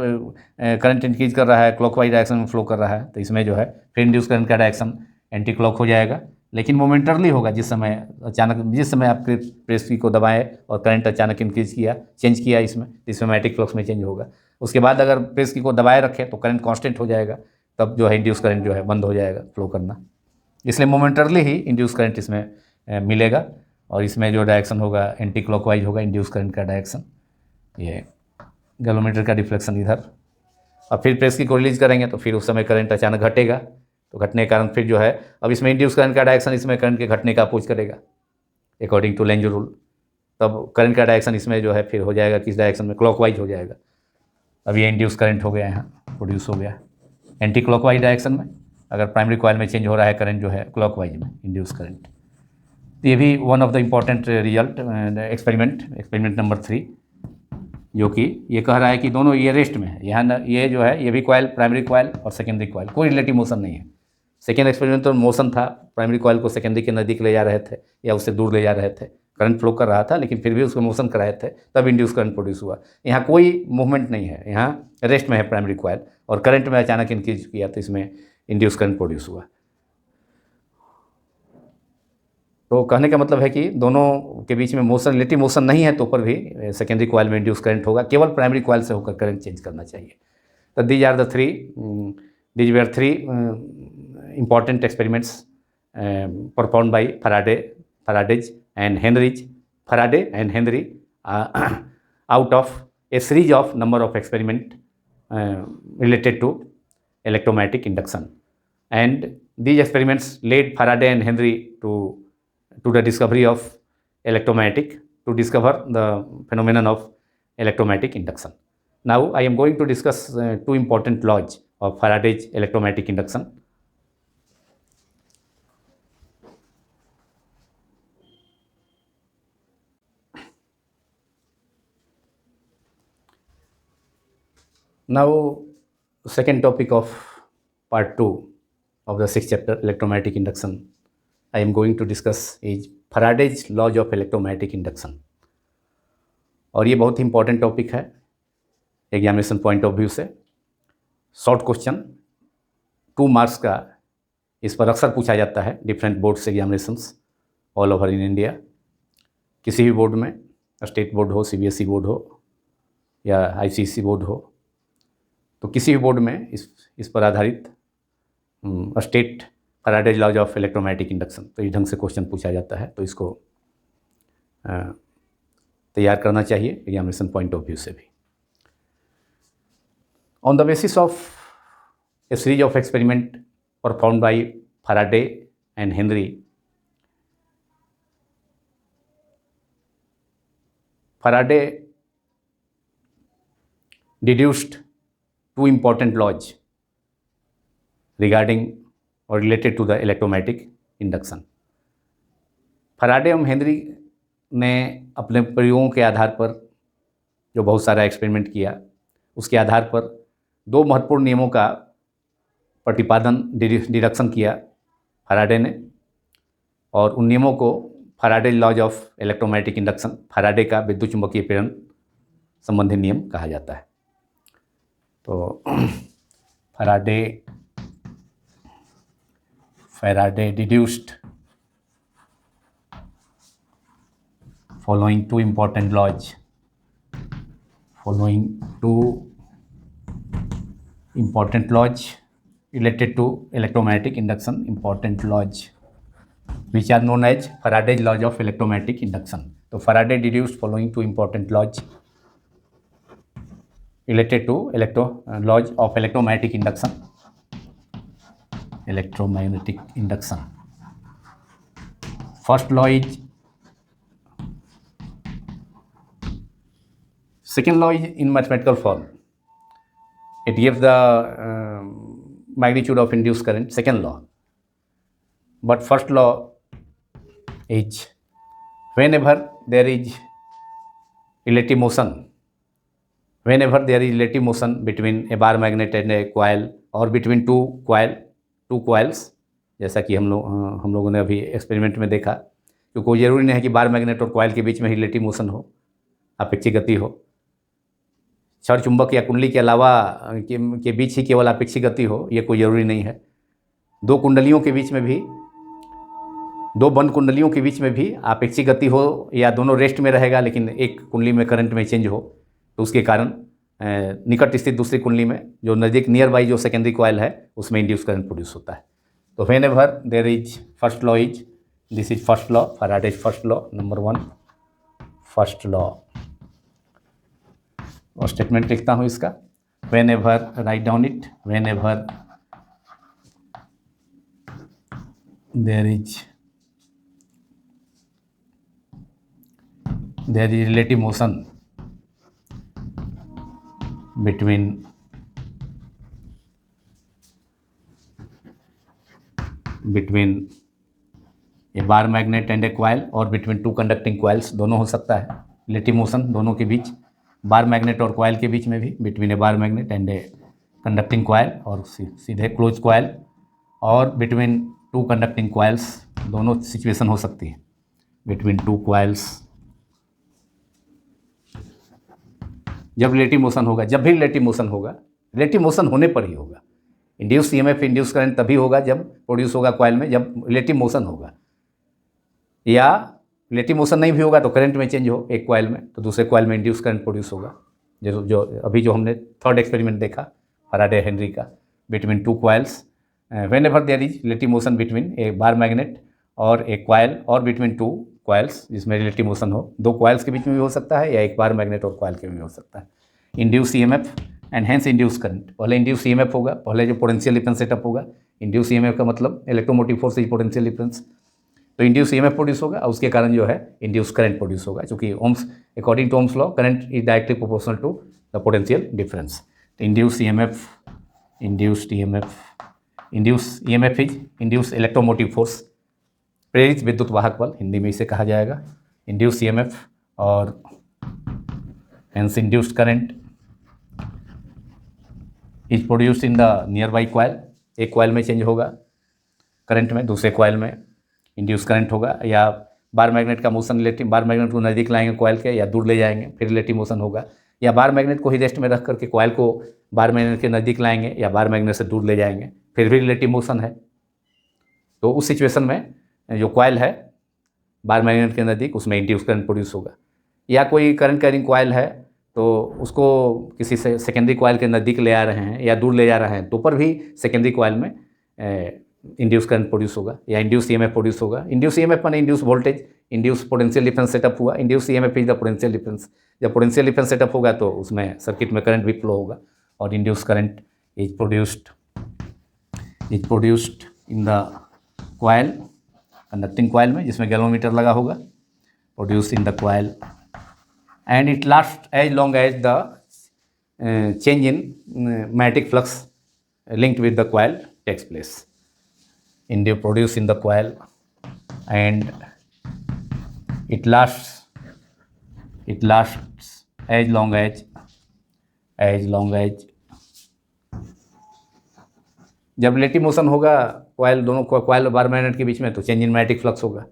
करंट इंक्रीज कर रहा है, क्लॉकवाइज डायरेक्शन में फ्लो कर रहा है, तो इसमें जो है फिर इंड्यूस करंट का डायरेक्शन एंटी क्लॉक हो जाएगा, लेकिन मोमेंटरली होगा। जिस समय आप प्रेस की को दबाएं और करंट अचानक इंक्रीज किया, चेंज किया इसमें, तो इसमें मैग्नेटिक फ्लक्स में चेंज होगा। उसके बाद अगर प्रेस की को दबाए रखें तो करंट कांस्टेंट हो जाएगा, तब जो है इंड्यूस करंट जो है बंद हो जाएगा फ्लो करना। इसलिए मोमेंटरली ही इंड्यूस करंट इसमें मिलेगा, और इसमें जो डायरेक्शन होगा एंटी क्लॉकवाइज होगा इंड्यूस करंट का डायरेक्शन। ये गैल्वेनोमीटर का डिफ्लेक्शन इधर, और फिर प्रेस की को रिलीज करेंगे तो फिर उस समय करंट अचानक घटेगा, तो घटने के कारण फिर जो है अब इसमें इंड्यूस करंट का डायरेक्शन इसमें करंट के घटने का अपोज करेगा अकॉर्डिंग टू लेंज रूल। तब करंट का डायरेक्शन इसमें जो है फिर हो जाएगा किस डायरेक्शन में, क्लॉकवाइज हो जाएगा। अब ये इंड्यूस करंट हो गया, यहाँ प्रोड्यूस हो गया एंटी क्लॉकवाइज डायरेक्शन में। अगर प्राइमरी कॉइल में चेंज हो रहा है करंट जो है क्लॉकवाइज में, इंड्यूस करंट। ये भी one of the important result experiment number 3, जो कि ये कह रहा है कि दोनों ये रेस्ट में है। यहाँ ये जो है ये भी कॉइल, प्राइमरी कॉइल और सेकेंडरी कॉइल, कोई रिलेटिव मोशन नहीं है। सेकेंड एक्सपेरिमेंट तो मोशन था, प्राइमरी कॉइल को सेकेंडरी के नज़दीक ले जा रहे थे या उससे दूर ले जा रहे थे, करंट फ्लो कर रहा था, लेकिन फिर भी उसको मोशन कराए थे, तब इंड्यूस करंट प्रोड्यूस हुआ। यहाँ कोई मूवमेंट नहीं है, यहाँ रेस्ट में है प्राइमरी कॉइल, और करंट में अचानक इंक्रीज किया तो इसमें इंड्यूस करंट प्रोड्यूस हुआ। तो कहने का मतलब है कि दोनों के बीच में मोशन, रिलेटिव मोशन नहीं है, तो ऊपर भी सेकेंडरी कॉइल में इंड्यूस करंट होगा, केवल प्राइमरी कॉइल से होकर करंट चेंज करना चाहिए। तो these were three important experiments performed by Faraday and Henry out of a series of number of experiments related to electromagnetic induction, and these experiments led Faraday and Henry to the discovery of to discover the phenomenon of electromagnetic induction. Now I am going to discuss two important laws of Faraday's electromagnetic induction. Now, second topic of part 2 of the 6th chapter, electromagnetic induction, I am going to discuss is Faraday's laws of electromagnetic induction. और ये बहुत ही important topic है examination point of view से। Short question 2 marks का इस पर अक्सर पूछा जाता है different boards examinations all over in India. किसी भी बोर्ड में, स्टेट बोर्ड हो, CBSE बोर्ड हो या ICSE बोर्ड हो, तो किसी भी बोर्ड में इस पर आधारित state Faraday's laws of electromagnetic induction, तो इस ढंग से क्वेश्चन पूछा जाता है, तो इसको तैयार करना चाहिए एग्जामिनेशन पॉइंट ऑफ व्यू से भी। On the basis of A series of experiment performed by Faraday and Henry. Faraday deduced two important laws regarding or related to the electromagnetic induction. Faraday एवं हेनरी ने अपने प्रयोगों के आधार पर जो बहुत सारा एक्सपेरिमेंट किया, उसके आधार पर दो महत्वपूर्ण नियमों का प्रतिपादन डिडक्शन किया फराडे ने, और उन नियमों को Faraday laws of electromagnetic induction, Faraday का विद्युत चुंबकीय प्रेरण संबंधी नियम कहा जाता है. तो Faraday deduced following two important laws related to electromagnetic induction, important laws which are known as Faraday's laws of electromagnetic induction. So Faraday deduced following two important laws related to laws of electromagnetic induction. First law is, second law is in mathematical form. It gives the magnitude of induced current, second law. But first law is, whenever there is relative motion between a bar magnet and a coil, or between two coils, जैसा कि हम लोगों ने अभी experiment में देखा, तो कोई ज़रूरी नहीं है कि बार मैग्नेट और कॉइल के बीच में रिलेटिव मोशन हो, अपेक्षिक गति हो. क्षण चुंबक या कुंडली के अलावा के बीच ही केवल अपेक्षिक गति हो, ये कोई ज़रूरी नहीं है. दो बंद कुंडलियों के बीच में भी अपेक्षिक गति हो, या दोनों रेस्ट में रहेगा लेकिन एक कुंडली में करंट में चेंज हो, तो उसके कारण निकट स्थित दूसरी कुंडली में जो नज़दीक नियर बाई जो सेकेंडरी कॉइल है उसमें इंड्यूस करंट प्रोड्यूस होता है. तो whenever there is first law is, this is first law, Faraday's first law, number 1 first law. और स्टेटमेंट लिखता हूँ इसका, whenever, write down it, whenever there is relative motion between a bar magnet and a coil, or between two conducting coils, दोनों हो सकता है. Relative motion दोनों के बीच, बार मैग्नेट और कॉइल के बीच में भी, between A bar magnet and a conducting coil, और सीधे क्लोज कॉइल, और बिटवीन टू कंडक्टिंग कॉइल्स, दोनों सिचुएशन हो सकती है. बिटवीन टू कॉइल्स जब रिलेटिव मोशन होगा, जब भी रिलेटिव मोशन होगा, रिलेटिव मोशन होने पर ही होगा. इंड्यूस ईएमएफ, इंड्यूस करंट तभी होगा जब प्रोड्यूस होगा कॉइल में, जब रिलेटिव मोशन होगा. या रिलेटिव मोशन नहीं भी होगा तो करंट में चेंज हो एक कॉइल में, तो दूसरे कॉइल में इंड्यूस करंट प्रोड्यूस होगा. जो अभी जो हमने थर्ड एक्सपेरिमेंट देखा फैराडे हेनरी का, between two coils, whenever there is relative motion between a bar magnet और एक coil, और between two coils जिसमें relative motion हो, दो coils के बीच में भी हो सकता है या एक बार मैग्नेट और coil के में भी हो सकता है. Induce EMF and hence induce current. पहले इंड्यूस EMF होगा, पहले जो पोटेंशियल डिफरेंस सेटअप होगा. इंड्यूस EMF का मतलब electromotive force is potential difference. तो इंड्यूस EMF प्रोड्यूस होगा, और उसके कारण जो है इंड्यूस करंट प्रोड्यूस होगा, क्योंकि Ohm's, according to Ohm's law, current is directly proportional to the potential difference. Induce EMF is induce electromotive force, प्रेरित विद्युत वाहक बल, हिंदी में इसे कहा जाएगा इंड्यूस EMF. और hence induced current is produced in the nearby coil. एक कॉइल में चेंज होगा करंट में, दूसरे कॉइल में इंड्यूस करंट होगा. या बार मैग्नेट का मोशन, रिलेटिव बार मैग्नेट को नज़दीक लाएंगे कॉइल के, या दूर ले जाएंगे, फिर रिलेटिव मोशन होगा. या बार मैग्नेट को ही रेस्ट में रख करके कॉइल को बार मैग्नेट के नज़दीक लाएंगे, या बार मैग्नेट से दूर ले जाएंगे, फिर भी रिलेटिव मोशन है. तो उस सिचुएशन में जो कॉइल है बार मैग्नेट के नज़दीक, उसमें इंड्यूस करंट प्रोड्यूस होगा. या कोई करंट कैरिंग कॉइल है तो उसको किसी से सेकेंडरी कॉइल के नज़दीक ले आ रहे हैं या दूर ले जा रहे हैं, तो पर भी सेकेंडरी कॉइल में इंड्यूस करंट प्रोड्यूस होगा या इंड्यूस EMF प्रोड्यूस होगा. इंड्यूस EMF माने induce voltage, induce potential difference setup हुआ. Induce EMF is the potential difference. जब पोटेंशियल डिफरेंस सेटअप होगा तो उसमें सर्किट में करंट भी फ्लो होगा, और induce current is produced is produced in the coil, conducting coil में जिसमें गैल्वेनोमीटर लगा होगा, produce in the coil and it last as long as the change in magnetic flux linked with the coil takes place. Produced in the coil and it lasts as long as जब relative motion होगा coil, दोनों coil और bar magnet के बीच में, तो change in magnetic flux होगा।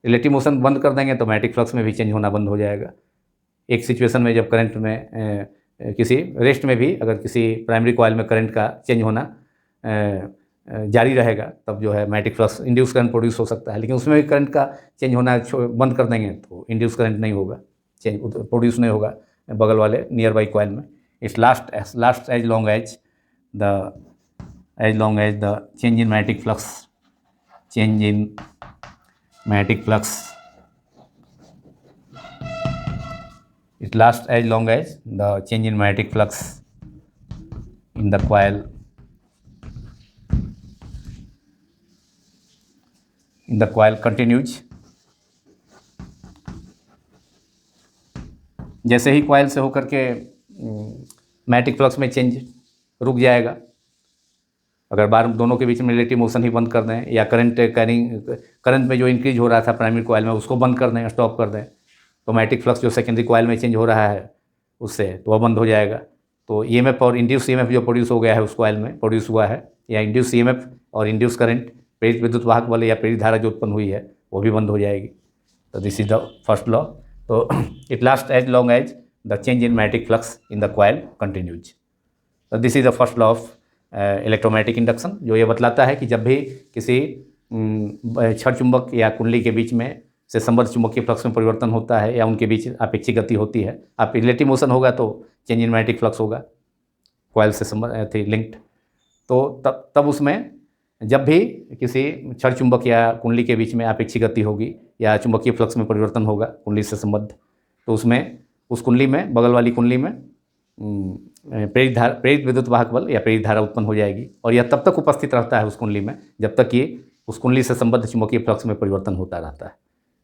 Relative motion बंद कर देंगे तो मैग्नेटिक फ्लक्स में भी चेंज होना बंद हो जाएगा। एक सिचुएशन में जब करंट में किसी रेस्ट में भी अगर किसी प्राइमरी कॉयल में करंट का चेंज होना जारी रहेगा, तब जो है magnetic flux induce current produce हो सकता है। लेकिन उसमें भी करंट का चेंज होना बंद कर देंगे तो इंड्यूस करंट नहीं होगा, चेंज प्रोड्यूस नहीं होगा बगल वाले नियर बाई कॉयल में। It's last as long as the change in magnetic flux it lasts as long as the change in magnetic flux in the coil continues। जैसे ही coil से होकर के मैग्नेटिक फ्लक्स में चेंज रुक जाएगा, अगर बार दोनों के बीच में रिलेटिव मोशन ही बंद कर दें या करंट में जो इंक्रीज हो रहा था प्राइमरी कॉयल में उसको बंद कर दें, स्टॉप कर दें, तो मैग्नेटिक फ्लक्स जो सेकेंडरी कॉयल में चेंज हो रहा है उससे तो वह बंद हो जाएगा। तो ईएमएफ और इंड्यूस ईएमएफ जो प्रोड्यूस हो गया है उस कॉयल में प्रोड्यूस हुआ है, या इंड्यूस ईएमएफ और इंड्यूस करंट, प्रेरित विद्युत वाहक बल या प्रेरित धारा जो उत्पन्न हुई है वो भी बंद हो जाएगी। तो this is the first law. तो it last as long as the change in magnetic flux in the coil continues. तो this is the first law of electromagnetic induction, जो ये बतलाता है कि जब भी किसी क्षण चुंबक या कुंडली के बीच में से संबद्ध चुंबकीय फ्लक्स में परिवर्तन होता है या उनके बीच अपेक्षिक गति होती है, आप रिलेटिव मोशन होगा तो चेंज इन मैग्नेटिक फ्लक्स होगा कॉयल से संबंध लिंक्ड। तो तब उसमें जब भी किसी क्षण चुंबक या कुंडली के बीच में अपेक्षिक गति होगी या चुंबकीय फ्लक्स में परिवर्तन होगा कुंडली से संबद्ध, तो उसमें उस कुंडली में, बगल वाली कुंडली में प्रेरित विद्युत वाहक बल या प्रेरित धारा उत्पन्न हो जाएगी। और यह तब तक उपस्थित रहता है उस कुंडली में जब तक कि उस कुंडली से संबद्ध चुंबकीय फ्लक्स में परिवर्तन होता रहता है।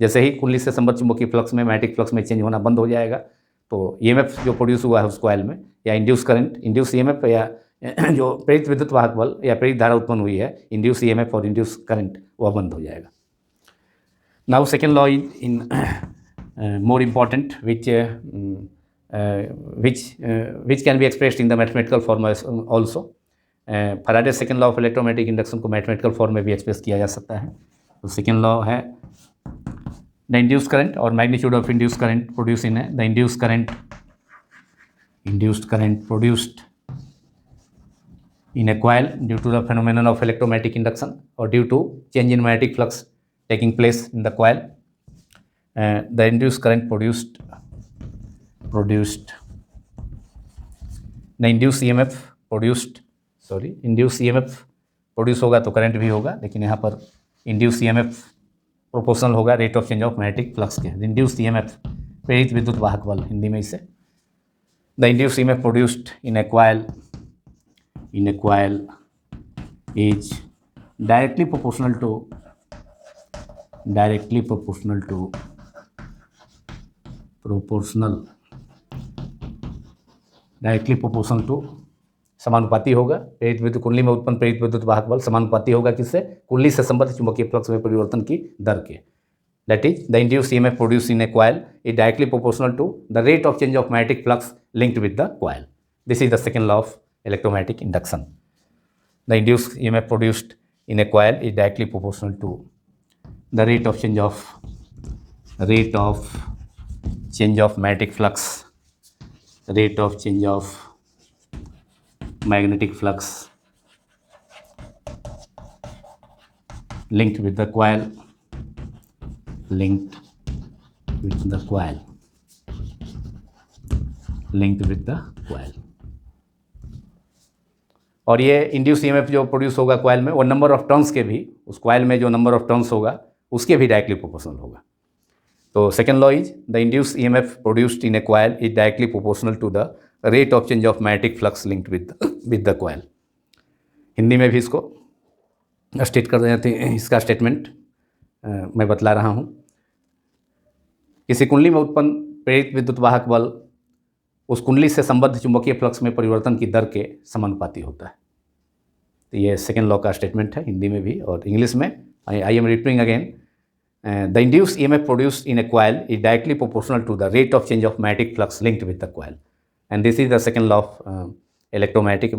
जैसे ही कुंडली से संबद्ध चुंबकीय फ्लक्स में मैग्नेटिक फ्लक्स में चेंज होना बंद हो जाएगा, तो ईएमएफ जो प्रोड्यूस हुआ है उस कॉयल में, या इंड्यूस करंट, इंड्यूस ईएमएफ या जो प्रेरित विद्युत वाहक बल या प्रेरित धारा उत्पन्न हुई है, इंड्यूस ईएमएफ और इंड्यूस करंट, वह बंद हो जाएगा। Now second law is in more important which can be expressed in the mathematical form also। Faraday second law of electromagnetic induction को मैथमेटिकल फॉर्म में भी एक्सप्रेस किया जा सकता है। तो सेकेंड लॉ है द इंड्यूस करंट और magnitude of induce current produce in the induced current produced in a coil due to the phenomenon of electromagnetic induction or due to change in magnetic flux taking place in the coil, the induced current produced the induced EMF induced EMF produce होगा तो current भी होगा, लेकिन यहाँ पर induce EMF proportional होगा rate of change of magnetic flux के। Induced EMF प्रेरित विद्युत वाहक बल हिंदी में इसे। The induced EMF produced in a coil is directly proportional to समानुपाती होगा प्रेरित विद्युत कुंडली में उत्पन्न प्रेरित विद्युत वाहक बल समानुपाती होगा किससे, कुंडली से संबद्ध चुंबकीय फ्लक्स में परिवर्तन की दर के। That is the induced EMF produce in a coil is directly proportional to the rate of change of magnetic flux linked with the coil. This is the second law of electromagnetic induction। The induced EMF produced in a coil is directly proportional to the rate of change of magnetic flux, linked with the coil, और ये induce EMF जो produce होगा coil में, वो number of turns के भी, उस coil में जो नंबर ऑफ टर्न्स होगा उसके भी डायरेक्टली प्रोपोर्शनल होगा। तो second law is the induce EMF produced in a coil is directly proportional to the rate of change of magnetic flux linked with the coil. Hindi में भी इसको स्टेट कर रहे थे, इसका स्टेटमेंट मैं बतला रहा हूँ। किसी कुंडली में उत्पन्न प्रेरित विद्युत वाहक बल उस कुंडली से संबद्ध चुंबकीय फ्लक्स में परिवर्तन की दर के समानुपाती होता है। तो ये सेकेंड लॉ का स्टेटमेंट है हिंदी में भी और इंग्लिश में। I am repeating again, the induced EMF produced in a coil is directly proportional to the rate of change of magnetic flux linked with the coil, and this is the second law of electromagnetic,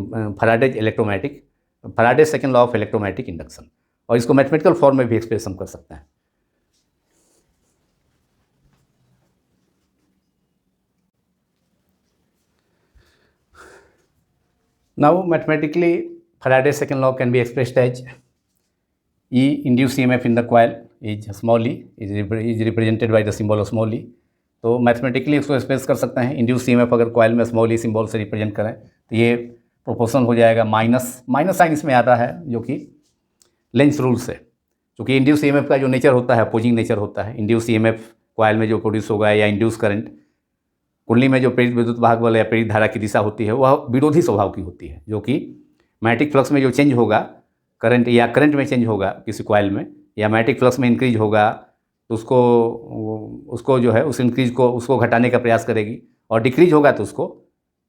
Faraday second law of electromagnetic induction. और इसको mathematical form में भी express हम कर सकते हैं। Now mathematically Faraday's second law can be expressed as E induced EMF in the coil is small e is represented by the symbol of small e। तो mathematically इसको एक्सप्रेस कर सकते हैं। इंड्यूस EMF अगर कॉइल में small ई symbol से represent करें तो ये प्रोपोर्शन हो जाएगा माइनस साइन इसमें आता है जो कि लेंस रूल से, क्योंकि इंड्यूस EMF का जो नेचर होता है अपोजिंग नेचर होता है। इंड्यूस EMF कॉइल में जो प्रोड्यूस होगा या इंड्यूस करंट कुंडली में जो प्रेरित विद्युत वाहक बल या प्रेरित धारा की दिशा होती है वह विरोधी स्वभाव की होती है, जो कि मैग्नेटिक फ्लक्स में जो चेंज होगा करंट या करंट में चेंज होगा किसी कॉइल में या मैग्नेटिक फ्लक्स में इंक्रीज होगा तो उसको जो है उस इंक्रीज को उसको घटाने का प्रयास करेगी, और डिक्रीज होगा तो उसको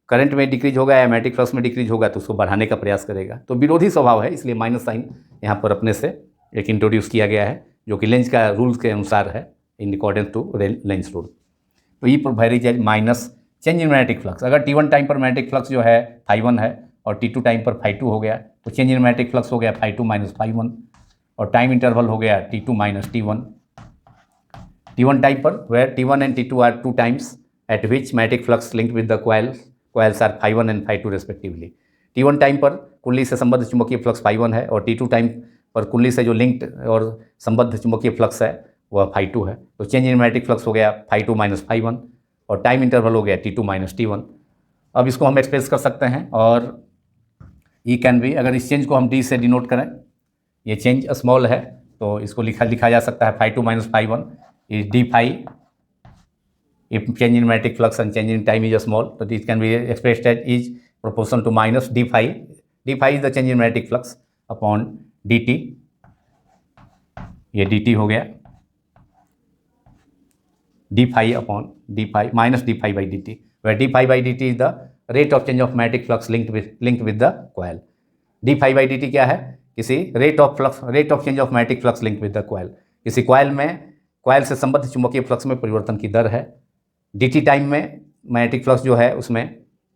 करंट में डिक्रीज होगा या मैग्नेटिक फ्लक्स में डिक्रीज होगा तो उसको बढ़ाने का प्रयास करेगा। तो विरोधी स्वभाव है, इसलिए माइनस साइन यहाँ पर अपने से एक इंट्रोड्यूस किया गया है जो कि लेंस का रूल्स के अनुसार है, in accordance to Lenz rule. तो ई पर varies as minus change in magnetic flux. अगर T1 टाइम पर मैग्नेटिक फ्लक्स जो है φ1 है और T2 टाइम पर φ2 हो गया तो चेंज इन मैग्नेटिक फ्लक्स हो गया φ2 माइनस φ1, और टाइम इंटरवल हो गया T2 minus T1। T1 time पर where T1 and T2 are 2 times at which magnetic flux linked with the coils are φ1 and φ2 respectively. T1 time पर कुंडली से संबद्ध चुंबकीय फ्लक्स φ1 है और T2 टाइम पर कुंडली से जो लिंक्ड और संबद्ध चुंबकीय फ्लक्स है वह φ2 है। तो चेंज इन मैग्नेटिक फ्लक्स हो गया φ2 माइनस φ1 और टाइम इंटरवल हो गया T2 माइनस T1। अब इसको हम एक्सप्रेस कर सकते हैं और ई कैन बी, अगर इस चेंज को हम D से डिनोट करें, ये चेंज स्मॉल है तो इसको लिखा जा सकता है φ2 minus φ1 is d phi if change in magnetic flux and change in time is small, तो this can be expressed as is proportion to minus d phi is the change in magnetic flux upon dt। ये dt हो गया d phi upon d phi minus d phi by dt, where d phi by dt is the rate of change of magnetic flux linked with the coil। d phi by dt क्या है? किसी rate of change of magnetic flux linked with the coil। किसी coil से संबद्ध चुंबकीय flux में परिवर्तन की दर है। dt टाइम में मैग्नेटिक फ्लक्स जो है उसमें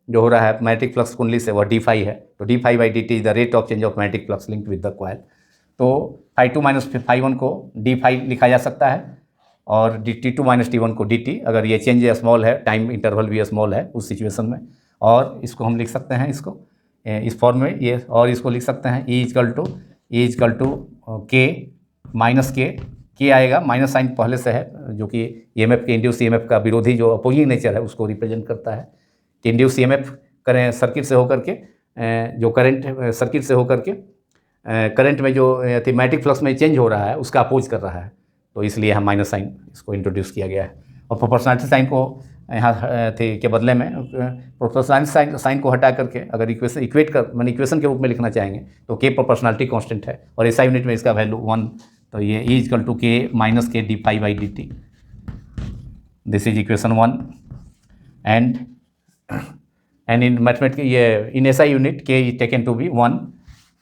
जो हो रहा है मैग्नेटिक फ्लक्स कुंडली से वह d phi है, तो d phi by dt is the rate of change of magnetic flux linked with the coil. तो φ2 माइनस φ1 को d phi लिखा जा सकता है और T2 माइनस T1 को dt, अगर ये चेंज स्मॉल है, टाइम इंटरवल भी स्मॉल है उस सिचुएशन में। और इसको हम लिख सकते हैं इसको इस फॉर्म में ये, और इसको लिख सकते हैं E equal to K minus के आएगा, माइनस साइन पहले से है जो कि EMF के इंड्यूस EMF का विरोधी जो अपोजिंग नेचर है उसको रिप्रेजेंट करता है। कि इंड्यूस EMF करें सर्किट से होकर के जो करंट सर्किट से होकर के करंट में जो मैग्नेटिक फ्लक्स में चेंज हो रहा है उसका अपोज कर रहा है, तो इसलिए हम माइनस साइन इसको इंट्रोड्यूस किया गया है। और प्रोपोर्शनलिटी साइन को यहाँ के बदले में प्रोपोर्शनलिटी साइन को हटा करके अगर इक्वेशन के रूप में लिखना चाहेंगे तो के प्रोपोर्शनलिटी कांस्टेंट है और SI यूनिट में इसका वैल्यू 1, तो ये E equal to K minus के d phi by d t, this is equation 1। And in mathematics ये in SI unit K is taken to be 1,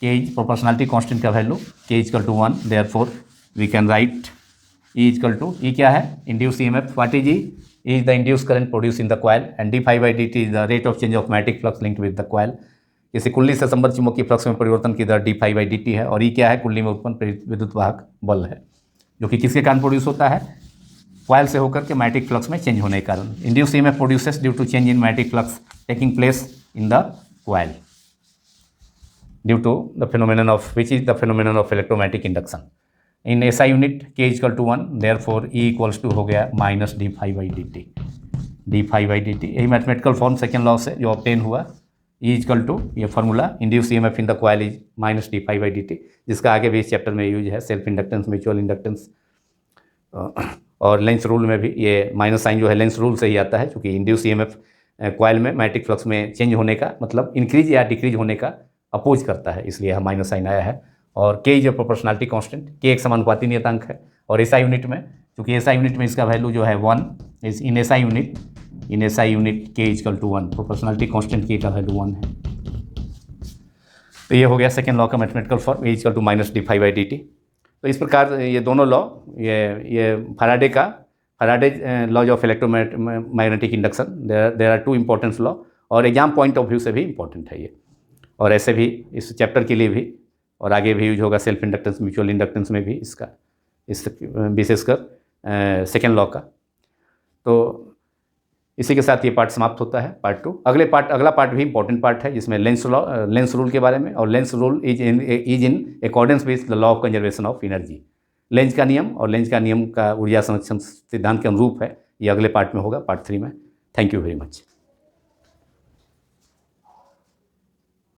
K is proportionality constant का value K equal to 1, therefore we can write E equal to E क्या है? Induce EMF। What is E? Is the induce current produce in the coil and d phi by d T is the rate of change of magnetic flux linked with the coil. किसी कुंडली से संबद्ध चुंबकीय flux में परिवर्तन की दर d phi by d t है। और E क्या है? कुंडली में उत्पन्न प्रेरित विद्युत वाहक बल है जो कि किसके कारण प्रोड्यूस होता है? कॉइल से होकर के मैग्नेटिक फ्लक्स में चेंज होने के कारण। Induce EMF produces due to change in magnetic flux taking place in the coil due to the phenomenon of which is the phenomenon of electromagnetic induction। In SI unit के equal to 1, therefore E equals to हो गया minus d phi by d t, d phi by d t. यही mathematical form second law से जो obtain हुआ। E equal to ये formula induce EMF in the coil is minus d phi by d t, जिसका आगे भी इस chapter में यूज है, सेल्फ इंडक्टेंस, म्यूचुअल इंडक्टेंस। और लेंस रूल में भी ये माइनस साइन जो है लेंस रूल से ही आता है, क्योंकि इंड्यूस EMF कॉइल में मैग्नेटिक फ्लक्स में चेंज होने का मतलब इंक्रीज या डिक्रीज होने का अपोज करता है, इसलिए यह माइनस साइन आया है। और के इज ए प्रोपोर्शनैलिटी कांस्टेंट, के एक समानुपाती नियतांक है। और एसआई यूनिट में, क्योंकि एसआई यूनिट में इसका वैल्यू जो है 1 इज इन एसआई यूनिट के equal to 1, proportionality constant K का वैल्यू 1 है। तो ये हो गया सेकेंड लॉ का mathematical form, E equal to minus d phi by d t. तो इस प्रकार ये दोनों लॉ, ये Faraday laws of electromagnetic induction, there are two important law, और एग्जाम पॉइंट ऑफ व्यू से भी इम्पोर्टेंट है ये, और ऐसे भी इस चैप्टर के लिए भी और आगे भी यूज होगा सेल्फ इंडक्टेंस, म्यूचुअल इंडक्टेंस में भी इसका, इस विशेषकर सेकेंड लॉ का। तो इसी के साथ ये पार्ट समाप्त होता है, पार्ट 2। अगला पार्ट भी इंपॉर्टेंट पार्ट है, जिसमें लेंस रूल के बारे में, और Lenz rule is in accordance with the law of conservation of energy. Length का नियम और लेंज का नियम का ऊर्जा संरक्षण सिद्धांत के अनुरूप है। ये अगले पार्ट में होगा, पार्ट 3 में। Thank you very much.